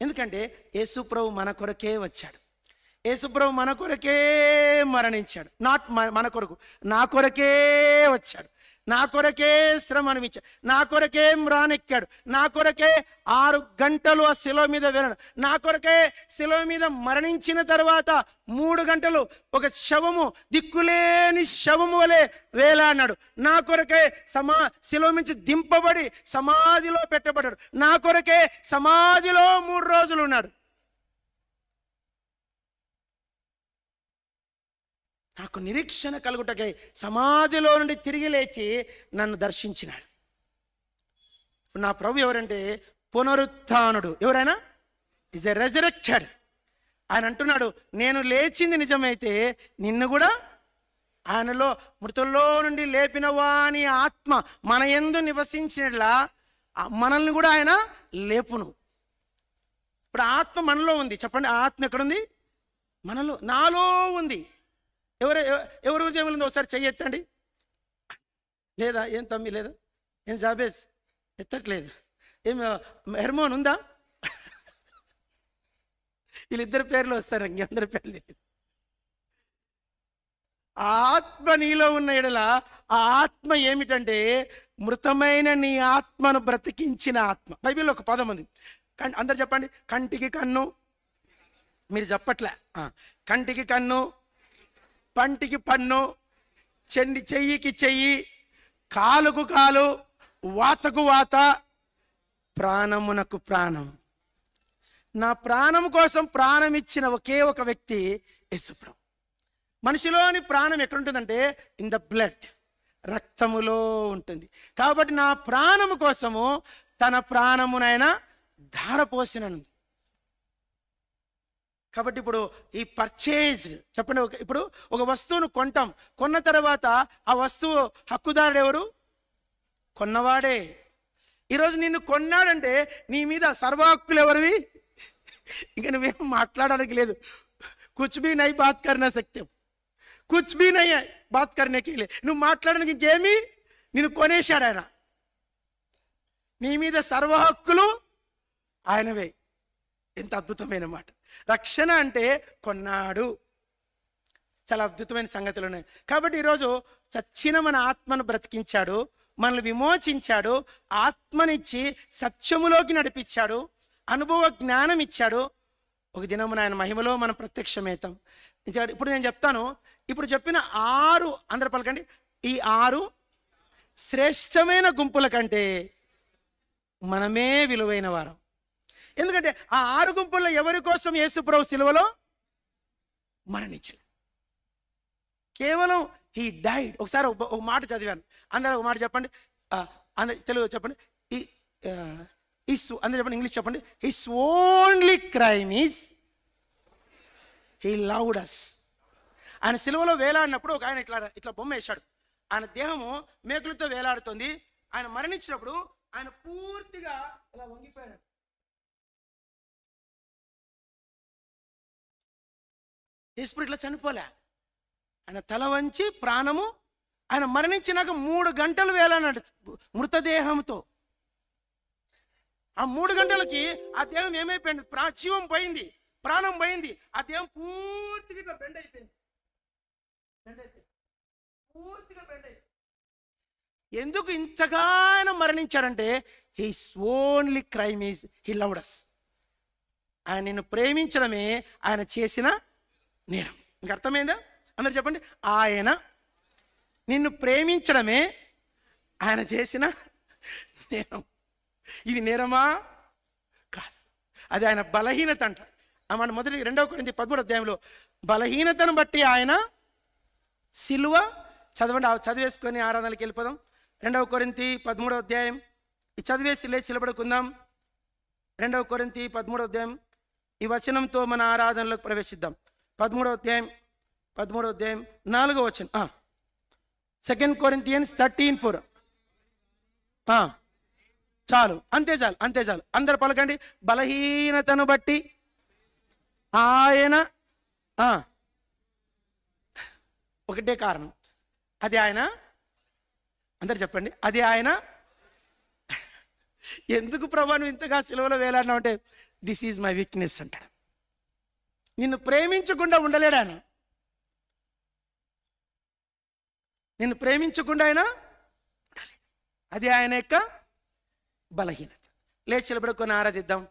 ఎందుకంటే యేసుప్రభు మన కొరకే వచ్చాడు. యేసుప్రభు మన కొరకే మరణించాడు. నాట్ మన కొరకు, నా కొరకే వచ్చాడు, నా కొరకే శ్రమ అనిపించాడు, నా కొరకే మ్రానెక్కాడు, నా కొరకే 6 గంటలు ఆ శిలువ మీద వెళ్ళాడు, నా కొరకే శిలువ మీద మరణించిన తర్వాత 3 గంటలు ఒక శవము, దిక్కులేని శవము వలె వేలాడినాడు. నా కొరకే శిలువ నుంచి దింపబడి సమాధిలో పెట్టబడ్డాడు. నా కొరకే సమాధిలో 3 రోజులు ఉన్నాడు. నాకు నిరీక్షణ కలుగుటకై సమాధిలో నుండి తిరిగి లేచి నన్ను దర్శించినాడు. నా ప్రభు ఎవరంటే పునరుత్థానుడు. ఎవరైనా ఈజ్ ఎ రెజరెక్టెడ్. ఆయన అంటున్నాడు, నేను లేచింది నిజమైతే నిన్ను కూడా ఆయనలో మృతుల్లో నుండి లేపిన వాని ఆత్మ మన యందు నివసించినట్లా మనల్ని కూడా ఆయన లేపును. ఇప్పుడు ఆత్మ మనలో ఉంది. చెప్పండి, ఆత్మ ఎక్కడుంది? మనలో, నాలో ఉంది. ఎవరు ఉదయం ఉంది? ఒకసారి చెయ్యి ఎత్తండి. లేదా? ఏం తమ్మి? లేదా? ఏం జాబేజ్ ఎత్తట్లేదు? ఏం హెర్మోన్ ఉందా? వీళ్ళిద్దరి పేర్లు వస్తారు, ఇంకెందరి పేర్లు లేదు. ఆత్మ నీలో ఉన్న ఎడల ఆ ఆత్మ ఏమిటంటే మృతమైన నీ ఆత్మను బ్రతికించిన ఆత్మ. బైబిల్లో ఒక పదం ఉంది. అందరు చెప్పండి. కంటికి కన్ను. మీరు చెప్పట్లే. కంటికి కన్ను, పంటికి పన్ను, చెయ్యికి చెయ్యి, కాలుకు కాలు, వాతకు వాత, ప్రాణమునకు ప్రాణం. నా ప్రాణం కోసం ప్రాణం ఇచ్చిన ఒకే ఒక వ్యక్తి యేసుప్రభు. మనిషిలోని ప్రాణం ఎక్కడుంటుందంటే ఇన్ ద బ్లడ్, రక్తములో ఉంటుంది. కాబట్టి నా ప్రాణము కోసము తన ప్రాణమునైనా ధారపోసినను. కాబట్టి ఇప్పుడు ఈ పర్చేజ్, చెప్పండి, ఇప్పుడు ఒక వస్తువును కొంటాం. కొన్న తర్వాత ఆ వస్తువు హక్కుదారుడు ఎవరు? కొన్నవాడే. ఈరోజు నిన్ను కొన్నాడంటే నీ మీద సర్వ హక్కులు ఎవరివి? ఇంకా నువ్వేం మాట్లాడడానికి లేదు. కుచ్ భీ నై బాత్ కర్నా సక్తే, కుచ్ భీ నై బాత్ కర్నే కే లియే. నువ్వు మాట్లాడడానికి ఇంకేమి, నిన్ను కొనేశాడు ఆయన. నీ మీద సర్వ హక్కులు ఆయనవే. ఎంత అద్భుతమైన మాట. రక్షణ అంటే కొన్నాడు. చాలా అద్భుతమైన సంగతులు ఉన్నాయి. కాబట్టి ఈరోజు చచ్చిన మన ఆత్మను బ్రతికించాడు, మనల్ని విమోచించాడు, ఆత్మనిచ్చి సత్యములోకి నడిపించాడు, అనుభవ జ్ఞానం ఇచ్చాడు. ఒక దినమున ఆయన మహిమలో మనం ప్రత్యక్షమవుతాం. ఇప్పుడు నేను చెప్తాను. ఇప్పుడు చెప్పిన 6, అందరు పలకండి, ఈ 6 శ్రేష్టమైన గుంపుల కంటే మనమే విలువైన వారం. ఎందుకంటే ఆ 6 గుంపుల్లో ఎవరి కోసం యేసుప్రభు సిలువలో మరణించలేదు. కేవలం హీ డైడ్. ఒకసారి ఒక మాట చదివాను. అందరూ ఒక మాట చెప్పండి. అందరు తెలుగు చెప్పండి. అందరూ చెప్పండి, ఇంగ్లీష్ చెప్పండి. His only crime is he loved us. ఆయన సిలువలో వేలాడినప్పుడు ఒక ఆయన ఇట్లా బొమ్మ వేశాడు. ఆయన దేహము మేకులతో వేలాడుతుంది. ఆయన మరణించినప్పుడు ఆయన పూర్తిగా ఇలా వంగిపోయాడు. యేసు ఇట్లా చనిపోలే. ఆయన తల వంచి ప్రాణము, ఆయన మరణించినాక 3 గంటలు వేలాడినాడు మృతదేహంతో. ఆ 3 గంటలకి ఆ దేహం ఏమైపోయింది? జీవం పోయింది, ప్రాణం పోయింది. ఆ దేహం పూర్తిగా ఇట్లా బెండ్ అయిపోయింది. పూర్తిగా బెండ్ అయిపోయింది. ఎందుకు ఇంతగా ఆయన మరణించాడంటే his only crime is he loved us. ఆయన నిన్ను ప్రేమించడమే ఆయన చేసిన నేరం. ఇంక అర్థమైందా? అందరు చెప్పండి. ఆయన నిన్ను ప్రేమించడమే ఆయన చేసిన నేరం. ఇది నేరమా? కాదు, అది ఆయన బలహీనత అంట. మన మొదటి 2 కొరింథీ 13వ అధ్యాయంలో బలహీనతను బట్టి ఆయన సిలువ, చదవండి, చదివేసుకొని ఆరాధనకి వెళ్ళిపోదాం. 2 కొరింథీ 13వ అధ్యాయం చదివేసి లేచి నిలబడుకుందాం. 2 కొరింథీ 13వ అధ్యాయం ఈ వచనంతో మన ఆరాధనలోకి ప్రవేశిద్దాం. 13వ అధ్యాయం 4వ వచనం. 2 Corinthians 13:4. చాలు, అంతే చాలు. అందరు పలకండి. బలహీనతను బట్టి ఆయన, ఒకటే కారణం, అది ఆయన. అందరు చెప్పండి, అది ఆయన. ఎందుకు ప్రభు నువ్వు ఇంతగా సిలువలో వేలాడినావు అంటే దిస్ ఈజ్ మై వీక్నెస్ అంటాడు. నిన్ను ప్రేమించకుండా ఉండలేడు ఆయన. నిన్ను ప్రేమించకుండా ఆయన ఉండలేడు. అది ఆయన యొక్క బలహీనత. లేచి నిలబడుకొని ఆరాధిద్దాం.